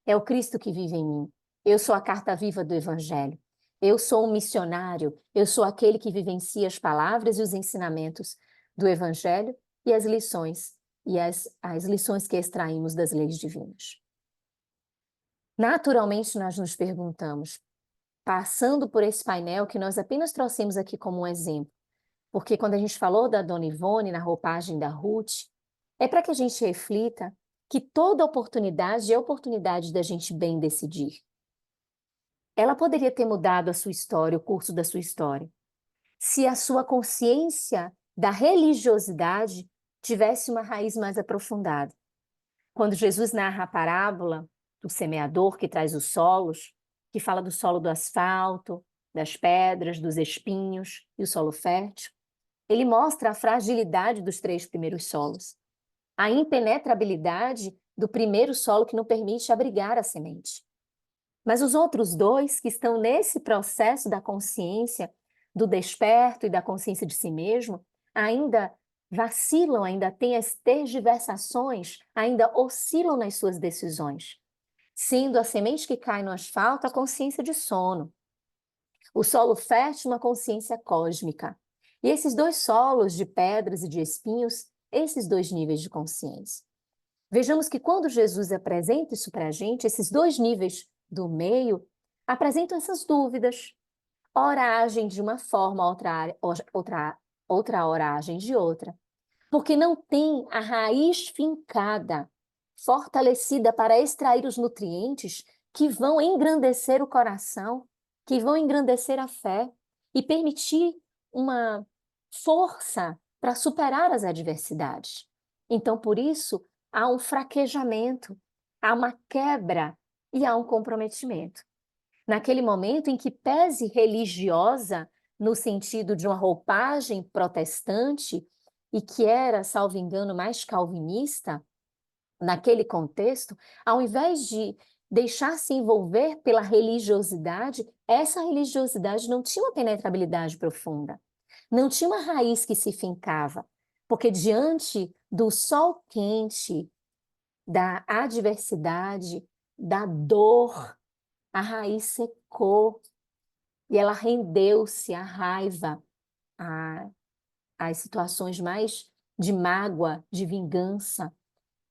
é o Cristo que vive em mim. Eu sou a carta viva do Evangelho. Eu sou um missionário. Eu sou aquele que vivencia as palavras e os ensinamentos do Evangelho e as lições, as lições que extraímos das leis divinas. Naturalmente, nós nos perguntamos, passando por esse painel que nós apenas trouxemos aqui como um exemplo, porque quando a gente falou da Dona Ivone na roupagem da Ruth, é para que a gente reflita que toda oportunidade é oportunidade da gente bem decidir. Ela poderia ter mudado a sua história, o curso da sua história, se a sua consciência da religiosidade tivesse uma raiz mais aprofundada. Quando Jesus narra a parábola do semeador que traz os solos, que fala do solo do asfalto, das pedras, dos espinhos e o solo fértil, ele mostra a fragilidade dos 3 primeiros solos, a impenetrabilidade do primeiro solo que não permite abrigar a semente. Mas os outros 2, que estão nesse processo da consciência, do desperto e da consciência de si mesmo, ainda vacilam, ainda têm as tergiversações, ainda oscilam nas suas decisões, sendo a semente que cai no asfalto a consciência de sono, o solo fértil uma consciência cósmica. E esses 2 solos de pedras e de espinhos, esses 2 níveis de consciência. Vejamos que quando Jesus apresenta isso para a gente, esses 2 níveis do meio apresentam essas dúvidas. Ora agem de uma forma, outra hora agem de outra. Porque não tem a raiz fincada, fortalecida para extrair os nutrientes que vão engrandecer o coração, que vão engrandecer a fé e permitir uma força para superar as adversidades. Então, por isso, há um fraquejamento, há uma quebra e há um comprometimento. Naquele momento em que pese religiosa, no sentido de uma roupagem protestante, e que era, salvo engano, mais calvinista, naquele contexto, ao invés de deixar-se envolver pela religiosidade, essa religiosidade não tinha uma penetrabilidade profunda, não tinha uma raiz que se fincava, porque diante do sol quente, da adversidade, da dor, a raiz secou e ela rendeu-se à raiva, às situações mais de mágoa, de vingança,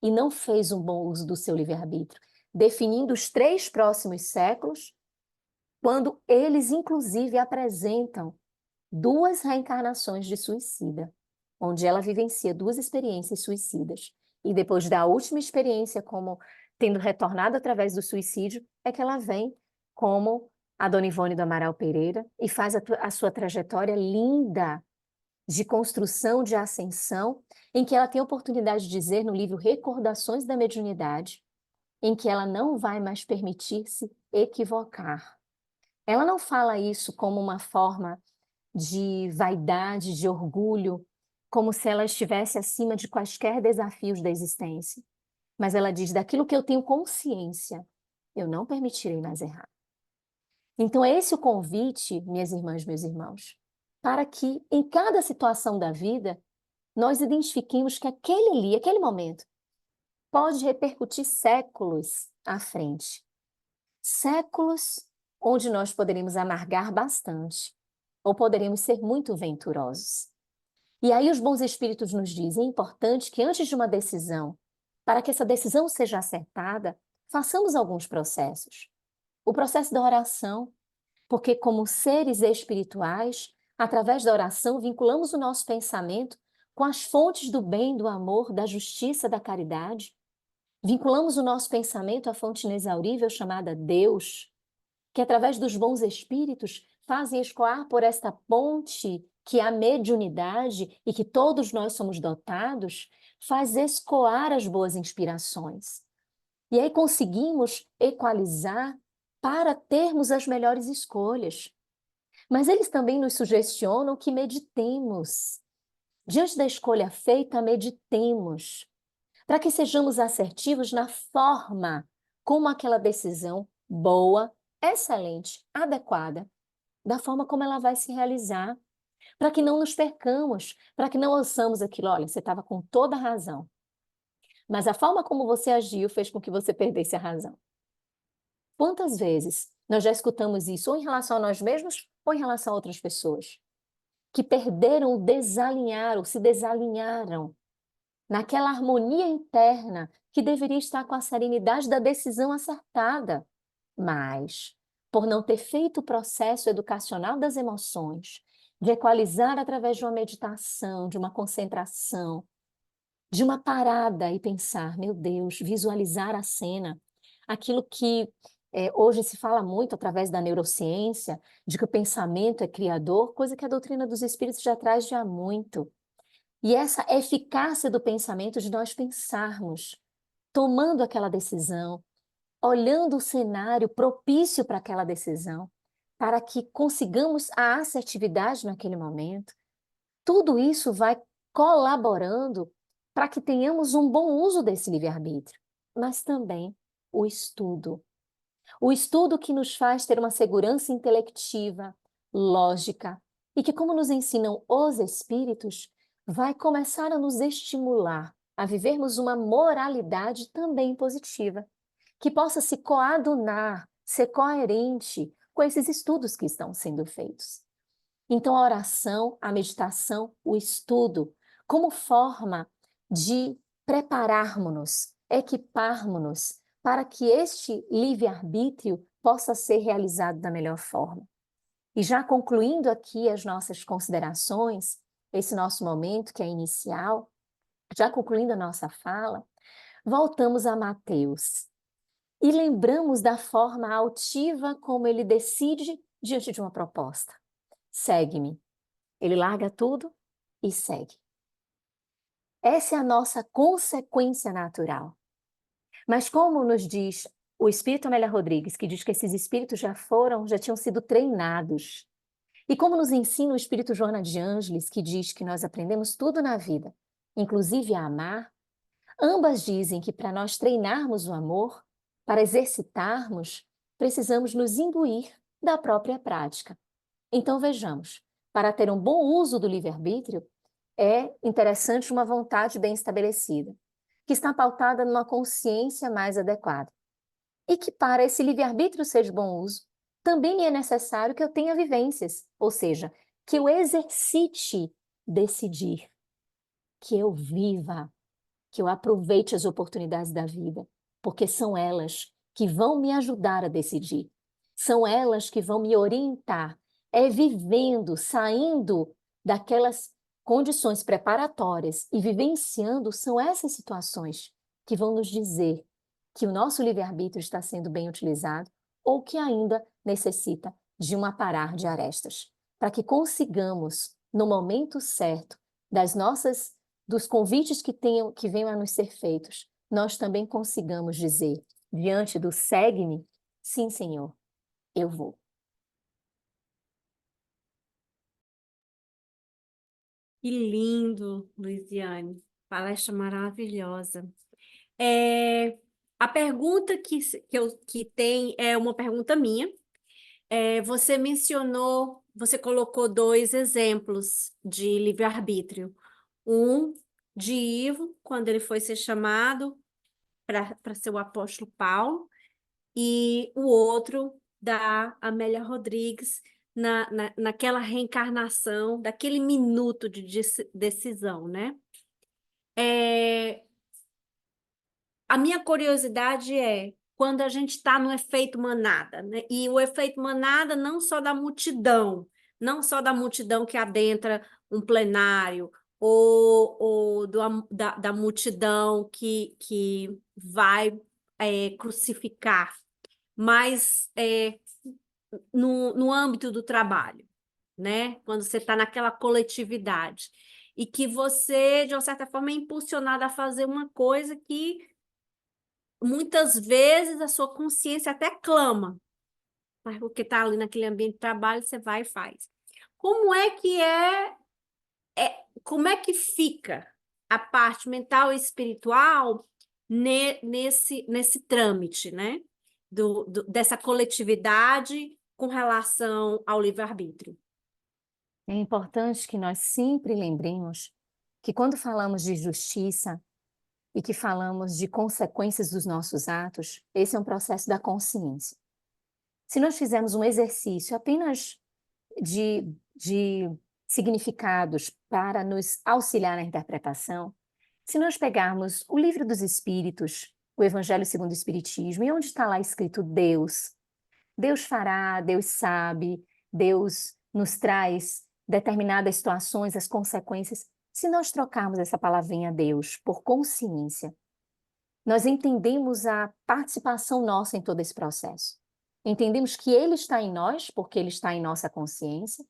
e não fez um bom uso do seu livre-arbítrio, definindo os 3 próximos séculos, quando eles, inclusive, apresentam 2 reencarnações de suicida, onde ela vivencia 2 experiências suicidas. E depois da última experiência, como tendo retornado através do suicídio, é que ela vem como a Dona Ivone do Amaral Pereira e faz a sua trajetória linda de construção, de ascensão, em que ela tem a oportunidade de dizer no livro Recordações da Mediunidade, em que ela não vai mais permitir-se equivocar. Ela não fala isso como uma forma de vaidade, de orgulho, como se ela estivesse acima de quaisquer desafios da existência. Mas ela diz, daquilo que eu tenho consciência, eu não permitirei mais errar. Então, é esse o convite, minhas irmãs, meus irmãos, para que em cada situação da vida, nós identifiquemos que aquele ali, aquele momento, pode repercutir séculos à frente. Séculos onde nós poderemos amargar bastante, ou poderemos ser muito venturosos. E aí os bons espíritos nos dizem, é importante que antes de uma decisão, para que essa decisão seja acertada, façamos alguns processos. O processo da oração, porque como seres espirituais, através da oração, vinculamos o nosso pensamento com as fontes do bem, do amor, da justiça, da caridade. Vinculamos o nosso pensamento à fonte inexaurível chamada Deus, que através dos bons espíritos fazem escoar por esta ponte que é a mediunidade e que todos nós somos dotados, faz escoar as boas inspirações. E aí conseguimos equalizar para termos as melhores escolhas. Mas eles também nos sugestionam que meditemos. Diante da escolha feita, meditemos, para que sejamos assertivos na forma como aquela decisão boa, excelente, adequada, da forma como ela vai se realizar, para que não nos percamos, para que não ouçamos aquilo, olha, você estava com toda a razão, mas a forma como você agiu fez com que você perdesse a razão. Quantas vezes nós já escutamos isso, ou em relação a nós mesmos, ou em relação a outras pessoas, que perderam o desalinhar, ou se desalinharam naquela harmonia interna que deveria estar com a serenidade da decisão acertada, mas, por não ter feito o processo educacional das emoções, de equalizar através de uma meditação, de uma concentração, de uma parada e pensar, meu Deus, visualizar a cena, aquilo que hoje se fala muito através da neurociência, de que o pensamento é criador, coisa que a doutrina dos espíritos já traz de há muito. E essa eficácia do pensamento, de nós pensarmos, tomando aquela decisão, olhando o cenário propício para aquela decisão, para que consigamos a assertividade naquele momento, tudo isso vai colaborando para que tenhamos um bom uso desse livre-arbítrio, mas também o estudo. O estudo que nos faz ter uma segurança intelectiva, lógica, e que, como nos ensinam os espíritos, vai começar a nos estimular a vivermos uma moralidade também positiva, que possa se coadunar, ser coerente com esses estudos que estão sendo feitos. Então, a oração, a meditação, o estudo, como forma de prepararmos-nos, equiparmos-nos para que este livre-arbítrio possa ser realizado da melhor forma. E já concluindo aqui as nossas considerações, esse nosso momento que é inicial, já concluindo a nossa fala, voltamos a Mateus e lembramos da forma altiva como ele decide diante de uma proposta. Segue-me. Ele larga tudo e segue. Essa é a nossa consequência natural. Mas como nos diz o Espírito Amélia Rodrigues, que diz que esses espíritos já tinham sido treinados. E como nos ensina o Espírito Joana de Ângeles, que diz que nós aprendemos tudo na vida, inclusive a amar, ambas dizem que para nós treinarmos o amor, para exercitarmos, precisamos nos imbuir da própria prática. Então vejamos, para ter um bom uso do livre-arbítrio, é interessante uma vontade bem estabelecida, que está pautada numa consciência mais adequada. E que para esse livre-arbítrio ser de bom uso, também me é necessário que eu tenha vivências, ou seja, que eu exercite decidir, que eu viva, que eu aproveite as oportunidades da vida, porque são elas que vão me ajudar a decidir, são elas que vão me orientar, é vivendo, saindo daquelas condições preparatórias e vivenciando, são essas situações que vão nos dizer que o nosso livre-arbítrio está sendo bem utilizado ou que ainda necessita de um aparar de arestas, para que consigamos, no momento certo, dos convites que venham a nos ser feitos, nós também consigamos dizer, diante do segue-me, sim, Senhor, eu vou. Que lindo, Luiziane. Palestra maravilhosa. A pergunta que tem é uma pergunta minha. Você colocou dois exemplos de livre-arbítrio. Um de Ivo, quando ele foi ser chamado para ser o apóstolo Paulo, e o outro da Amélia Rodrigues, naquela reencarnação, daquele minuto de decisão, né? É, a minha curiosidade é quando a gente está no efeito manada, né? E o efeito manada não só da multidão, não só da multidão que adentra um plenário, ou da multidão que vai crucificar, mas no âmbito do trabalho, né? Quando você está naquela coletividade. E que você, de uma certa forma, é impulsionado a fazer uma coisa que muitas vezes a sua consciência até clama, mas porque está ali naquele ambiente de trabalho, você vai e faz. Como é que como é que fica a parte mental e espiritual nesse trâmite, né? Dessa coletividade com relação ao livre-arbítrio? É importante que nós sempre lembremos que quando falamos de justiça e que falamos de consequências dos nossos atos, esse é um processo da consciência. Se nós fizermos um exercício apenas de significados para nos auxiliar na interpretação, se nós pegarmos o Livro dos Espíritos, o Evangelho segundo o Espiritismo, e onde está lá escrito Deus, Deus fará, Deus sabe, Deus nos traz determinadas situações, as consequências. Se nós trocarmos essa palavrinha Deus por consciência, nós entendemos a participação nossa em todo esse processo. Entendemos que Ele está em nós, porque Ele está em nossa consciência,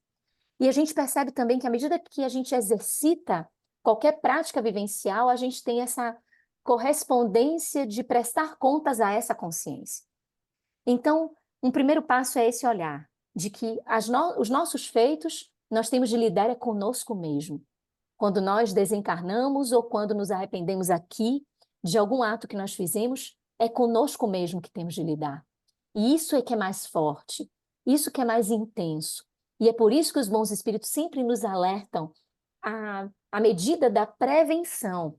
e a gente percebe também que à medida que a gente exercita qualquer prática vivencial, a gente tem essa correspondência de prestar contas a essa consciência. Então, um primeiro passo é esse olhar, de que os nossos feitos, nós temos de lidar é conosco mesmo. Quando nós desencarnamos ou quando nos arrependemos aqui de algum ato que nós fizemos, é conosco mesmo que temos de lidar. E isso é que é mais forte, isso que é mais intenso. E é por isso que os bons espíritos sempre nos alertam à medida da prevenção,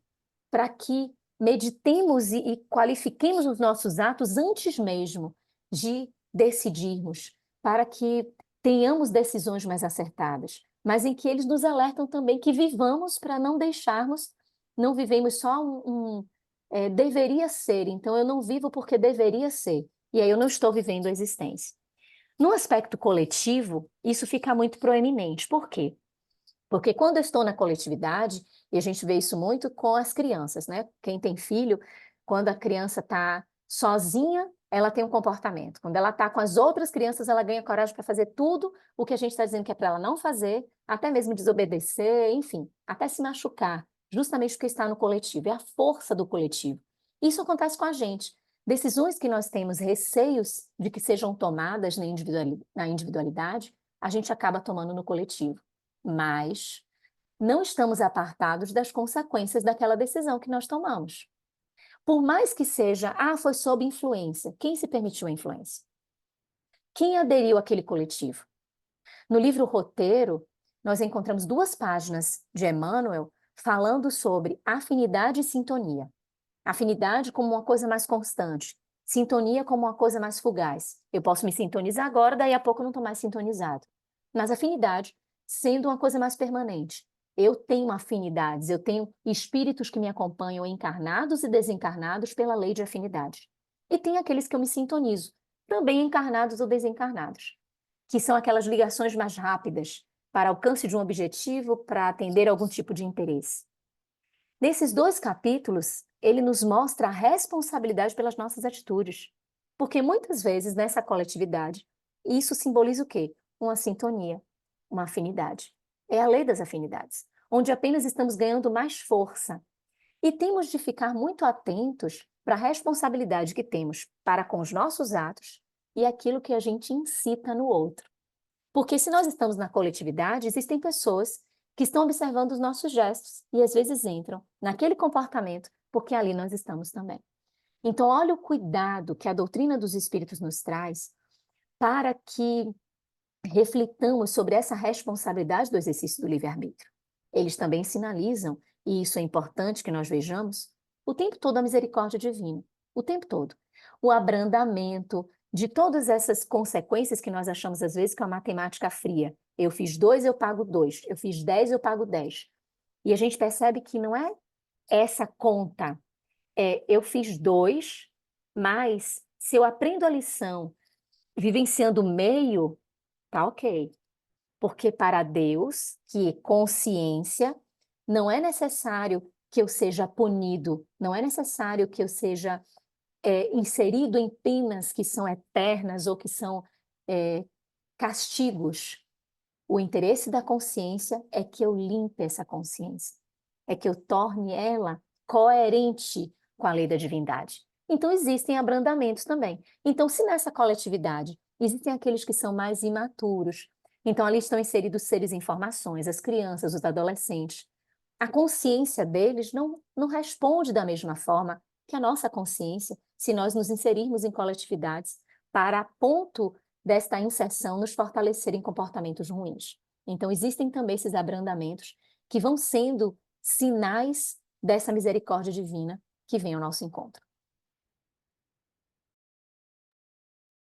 para que meditemos e qualifiquemos os nossos atos antes mesmo de decidirmos, para que tenhamos decisões mais acertadas, mas em que eles nos alertam também que vivamos para não deixarmos, não vivemos só deveria ser, então eu não vivo porque deveria ser, e aí eu não estou vivendo a existência. No aspecto coletivo, isso fica muito proeminente. Por quê? Porque quando eu estou na coletividade, e a gente vê isso muito com as crianças, né? Quem tem filho, quando a criança está sozinha, ela tem um comportamento. Quando ela está com as outras crianças, ela ganha coragem para fazer tudo o que a gente está dizendo que é para ela não fazer, até mesmo desobedecer, enfim, até se machucar, justamente porque está no coletivo. É a força do coletivo. Isso acontece com a gente. Decisões que nós temos receios de que sejam tomadas na individualidade, a gente acaba tomando no coletivo. Mas não estamos apartados das consequências daquela decisão que nós tomamos. Por mais que seja, foi sob influência. Quem se permitiu a influência? Quem aderiu àquele coletivo? No livro Roteiro, nós encontramos 2 páginas de Emmanuel falando sobre afinidade e sintonia. Afinidade como uma coisa mais constante, sintonia como uma coisa mais fugaz. Eu posso me sintonizar agora, daí a pouco eu não estou mais sintonizado. Mas afinidade sendo uma coisa mais permanente. Eu tenho afinidades, eu tenho espíritos que me acompanham encarnados e desencarnados pela lei de afinidade. E tem aqueles que eu me sintonizo, também encarnados ou desencarnados, que são aquelas ligações mais rápidas para alcance de um objetivo, para atender algum tipo de interesse. Nesses 2 capítulos, ele nos mostra a responsabilidade pelas nossas atitudes, porque muitas vezes nessa coletividade, isso simboliza o quê? Uma sintonia, uma afinidade. É a lei das afinidades, onde apenas estamos ganhando mais força. E temos de ficar muito atentos para a responsabilidade que temos para com os nossos atos e aquilo que a gente incita no outro. Porque se nós estamos na coletividade, existem pessoas que estão observando os nossos gestos e às vezes entram naquele comportamento porque ali nós estamos também. Então, olha o cuidado que a doutrina dos espíritos nos traz para que reflitamos sobre essa responsabilidade do exercício do livre-arbítrio. Eles também sinalizam, e isso é importante que nós vejamos, o tempo todo a misericórdia divina, o tempo todo. O abrandamento de todas essas consequências que nós achamos às vezes que é uma matemática fria. Eu fiz 2, eu pago 2. Eu fiz 10, eu pago 10. E a gente percebe que não é essa conta. Eu fiz 2, mas se eu aprendo a lição vivenciando o meio, tá ok. Porque para Deus, que é consciência, não é necessário que eu seja punido, não é necessário que eu seja inserido em penas que são eternas ou que são castigos. O interesse da consciência é que eu limpe essa consciência, é que eu torne ela coerente com a lei da divindade. Então, existem abrandamentos também. Então, se nessa coletividade existem aqueles que são mais imaturos, então ali estão inseridos seres em formações, as crianças, os adolescentes. A consciência deles não responde da mesma forma que a nossa consciência, se nós nos inserirmos em coletividades para a ponto desta inserção nos fortalecer em comportamentos ruins. Então, existem também esses abrandamentos que vão sendo sinais dessa misericórdia divina que vem ao nosso encontro.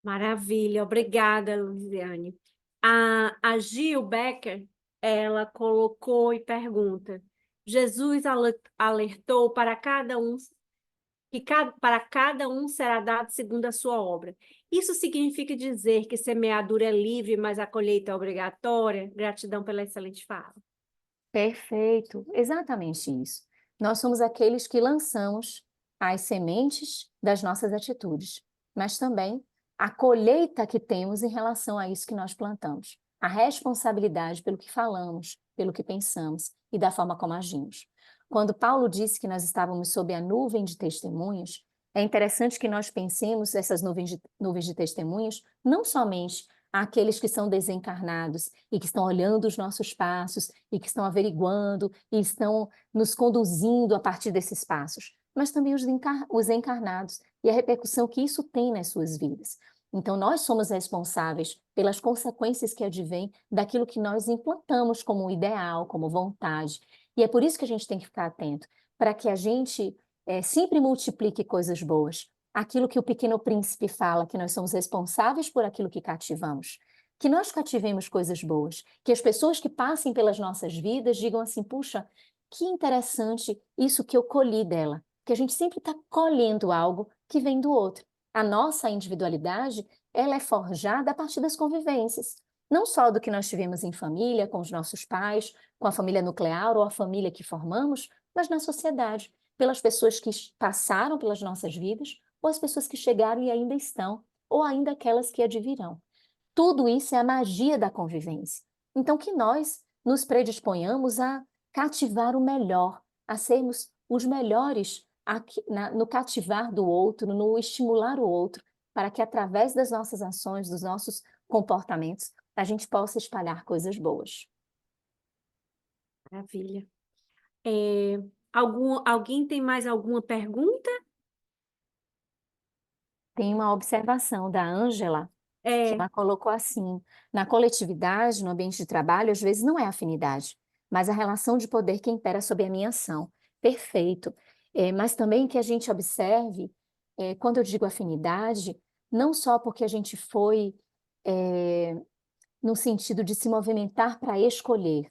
Maravilha, obrigada, Luziane. A Gil Becker, ela colocou e pergunta: Jesus alertou para cada um que para cada um será dado segundo a sua obra. Isso significa dizer que semeadura é livre, mas a colheita é obrigatória? Gratidão pela excelente fala. Perfeito, exatamente isso. Nós somos aqueles que lançamos as sementes das nossas atitudes, mas também a colheita que temos em relação a isso que nós plantamos, a responsabilidade pelo que falamos, pelo que pensamos e da forma como agimos. Quando Paulo disse que nós estávamos sob a nuvem de testemunhas, é interessante que nós pensemos essas nuvens de testemunhas não somente àqueles que são desencarnados e que estão olhando os nossos passos e que estão averiguando e estão nos conduzindo a partir desses passos, mas também os encarnados e a repercussão que isso tem nas suas vidas. Então, nós somos responsáveis pelas consequências que advêm daquilo que nós implantamos como ideal, como vontade. E é por isso que a gente tem que ficar atento, para que a gente sempre multiplique coisas boas. Aquilo que o Pequeno Príncipe fala, que nós somos responsáveis por aquilo que cativamos. Que nós cativemos coisas boas, que as pessoas que passem pelas nossas vidas digam assim, puxa, que interessante isso que eu colhi dela, que a gente sempre está colhendo algo que vem do outro. A nossa individualidade, ela é forjada a partir das convivências, não só do que nós tivemos em família, com os nossos pais, com a família nuclear ou a família que formamos, mas na sociedade, pelas pessoas que passaram pelas nossas vidas, ou as pessoas que chegaram e ainda estão, ou ainda aquelas que advirão. Tudo isso é a magia da convivência. Então, que nós nos predisponhamos a cativar o melhor, a sermos os melhores no cativar do outro, no estimular o outro, para que através das nossas ações, dos nossos comportamentos, a gente possa espalhar coisas boas. Maravilha. Alguém tem mais alguma pergunta? Tem uma observação da Ângela. que É, ela colocou assim, na coletividade, no ambiente de trabalho, às vezes não é afinidade, mas a relação de poder que impera sobre a minha ação. Perfeito. Mas também que a gente observe, quando eu digo afinidade, não só porque a gente foi, eh, no sentido de se movimentar para escolher.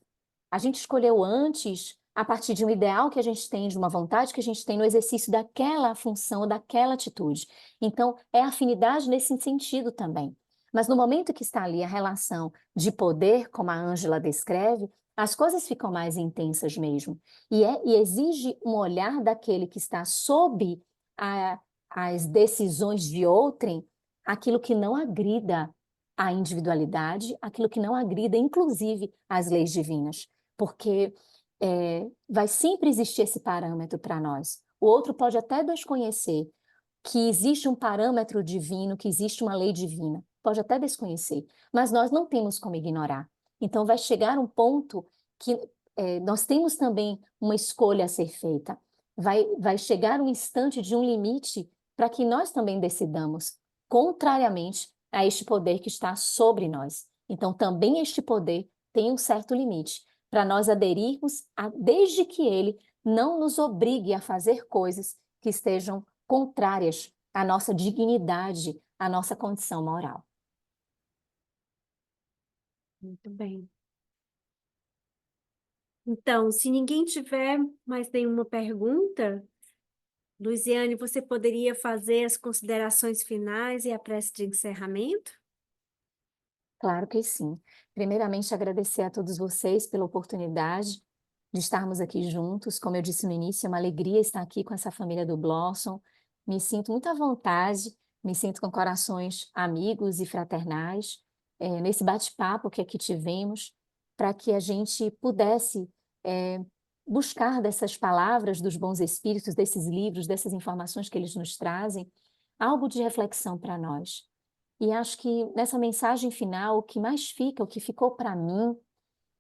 A gente escolheu antes a partir de um ideal que a gente tem, de uma vontade que a gente tem no exercício daquela função, daquela atitude. Então, é afinidade nesse sentido também. Mas no momento que está ali a relação de poder, como a Ângela descreve, as coisas ficam mais intensas mesmo. E exige um olhar daquele que está sob a, as decisões de outrem, aquilo que não agrida a individualidade, aquilo que não agrida, inclusive, as leis divinas, porque vai sempre existir esse parâmetro para nós. O outro pode até desconhecer que existe um parâmetro divino, que existe uma lei divina, pode até desconhecer, mas nós não temos como ignorar. Então, vai chegar um ponto que nós temos também uma escolha a ser feita. Vai chegar um instante de um limite para que nós também decidamos, contrariamente a este poder que está sobre nós. Então, também este poder tem um certo limite para nós aderirmos, desde que ele não nos obrigue a fazer coisas que estejam contrárias à nossa dignidade, à nossa condição moral. muito bem. Então, se ninguém tiver mais nenhuma pergunta, Luiziane, você poderia fazer as considerações finais e a prece de encerramento? Claro que sim. Primeiramente, agradecer a todos vocês pela oportunidade de estarmos aqui juntos. Como eu disse no início, é uma alegria estar aqui com essa família do Blossom. Me sinto muito à vontade, me sinto com corações amigos e fraternais, nesse bate-papo que aqui tivemos, para que a gente pudesse eh, buscar dessas palavras dos bons espíritos, desses livros, dessas informações que eles nos trazem, algo de reflexão para nós. E acho que nessa mensagem final, o que mais fica, o que ficou para mim,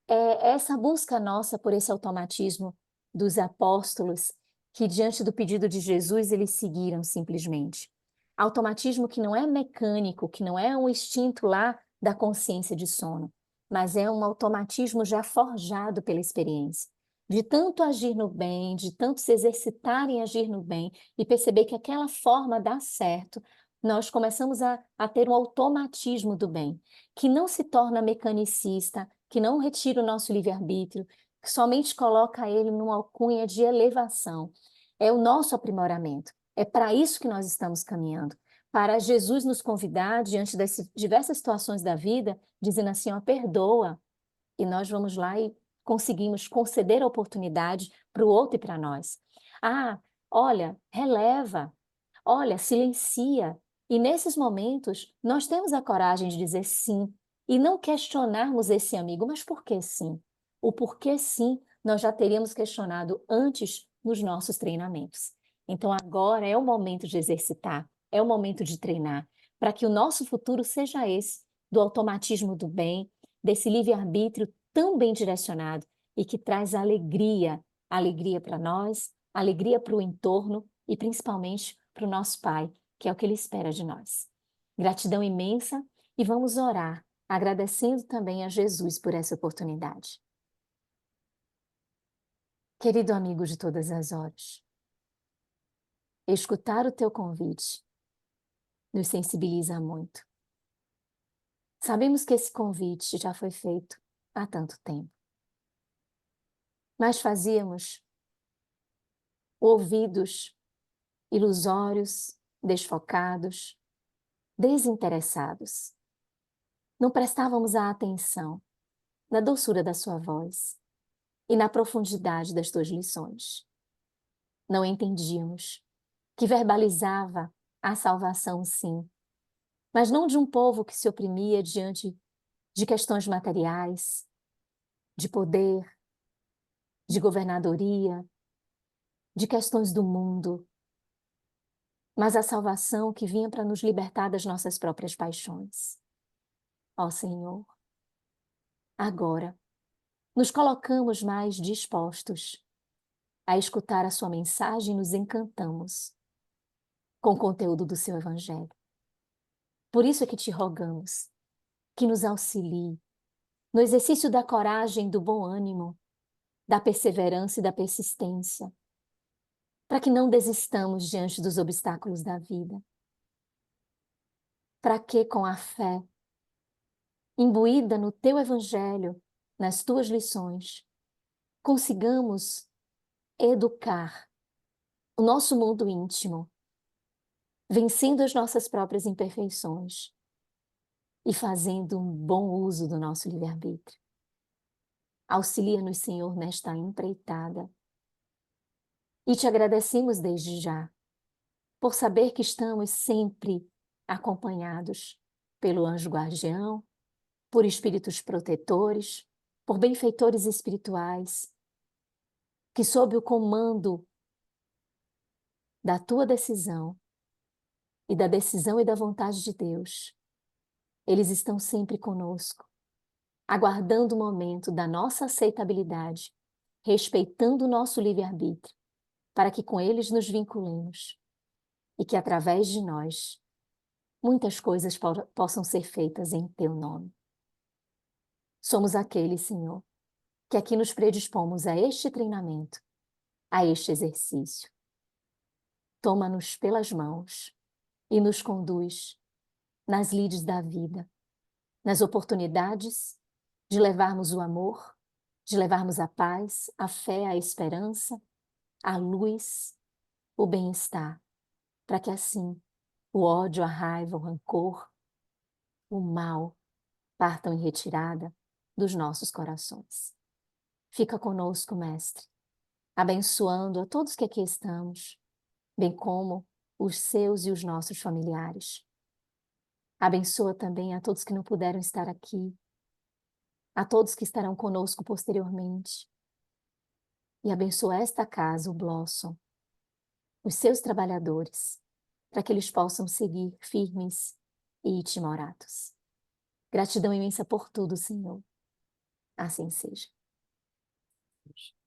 é essa busca nossa por esse automatismo dos apóstolos, que diante do pedido de Jesus eles seguiram simplesmente. Automatismo que não é mecânico, que não é um instinto lá da consciência de sono, mas é um automatismo já forjado pela experiência. De tanto agir no bem, de tanto se exercitar em agir no bem e perceber que aquela forma dá certo, nós começamos a ter um automatismo do bem, que não se torna mecanicista, que não retira o nosso livre-arbítrio, que somente coloca ele numa alcunha de elevação. É o nosso aprimoramento. É para isso que nós estamos caminhando. Para Jesus nos convidar, diante das diversas situações da vida, dizendo assim, ó, perdoa. E nós vamos lá e conseguimos conceder a oportunidade para o outro e para nós. Ah, olha, releva. Olha, silencia. E nesses momentos, nós temos a coragem de dizer sim e não questionarmos esse amigo, mas por que sim? O porquê sim, nós já teríamos questionado antes nos nossos treinamentos. Então agora é o momento de exercitar, é o momento de treinar, para que o nosso futuro seja esse, do automatismo do bem, desse livre-arbítrio tão bem direcionado e que traz alegria, alegria para nós, alegria para o entorno e principalmente para o nosso Pai, que é o que Ele espera de nós. Gratidão imensa e vamos orar, agradecendo também a Jesus por essa oportunidade. Querido amigo de todas as horas, escutar o teu convite nos sensibiliza muito. Sabemos que esse convite já foi feito há tanto tempo, mas fazíamos ouvidos ilusórios, desfocados, desinteressados. Não prestávamos a atenção na doçura da sua voz e na profundidade das tuas lições. Não entendíamos que verbalizava a salvação, sim, mas não de um povo que se oprimia diante de questões materiais, de poder, de governadoria, de questões do mundo, mas a salvação que vinha para nos libertar das nossas próprias paixões. Ó Senhor, agora nos colocamos mais dispostos a escutar a sua mensagem e nos encantamos com o conteúdo do seu Evangelho. Por isso é que te rogamos que nos auxilie no exercício da coragem, do bom ânimo, da perseverança e da persistência, para que não desistamos diante dos obstáculos da vida. Para que, com a fé, imbuída no teu evangelho, nas tuas lições, consigamos educar o nosso mundo íntimo, vencendo as nossas próprias imperfeições e fazendo um bom uso do nosso livre-arbítrio. Auxilia-nos, Senhor, nesta empreitada. E te agradecemos desde já, por saber que estamos sempre acompanhados pelo anjo guardião, por espíritos protetores, por benfeitores espirituais, que sob o comando da tua decisão e da decisão e da vontade de Deus, eles estão sempre conosco, aguardando o momento da nossa aceitabilidade, respeitando o nosso livre-arbítrio, para que com eles nos vinculemos e que através de nós muitas coisas possam ser feitas em teu nome. Somos aqueles, Senhor, que aqui nos predispomos a este treinamento, a este exercício. Toma-nos pelas mãos e nos conduz nas lides da vida, nas oportunidades de levarmos o amor, de levarmos a paz, a fé, a esperança, a luz, o bem-estar, para que assim o ódio, a raiva, o rancor, o mal partam em retirada dos nossos corações. Fica conosco, Mestre, abençoando a todos que aqui estamos, bem como os seus e os nossos familiares. Abençoa também a todos que não puderam estar aqui, a todos que estarão conosco posteriormente. E abençoa esta casa, o Blossom, os seus trabalhadores, para que eles possam seguir firmes e timoratos. Gratidão imensa por tudo, Senhor. Assim seja.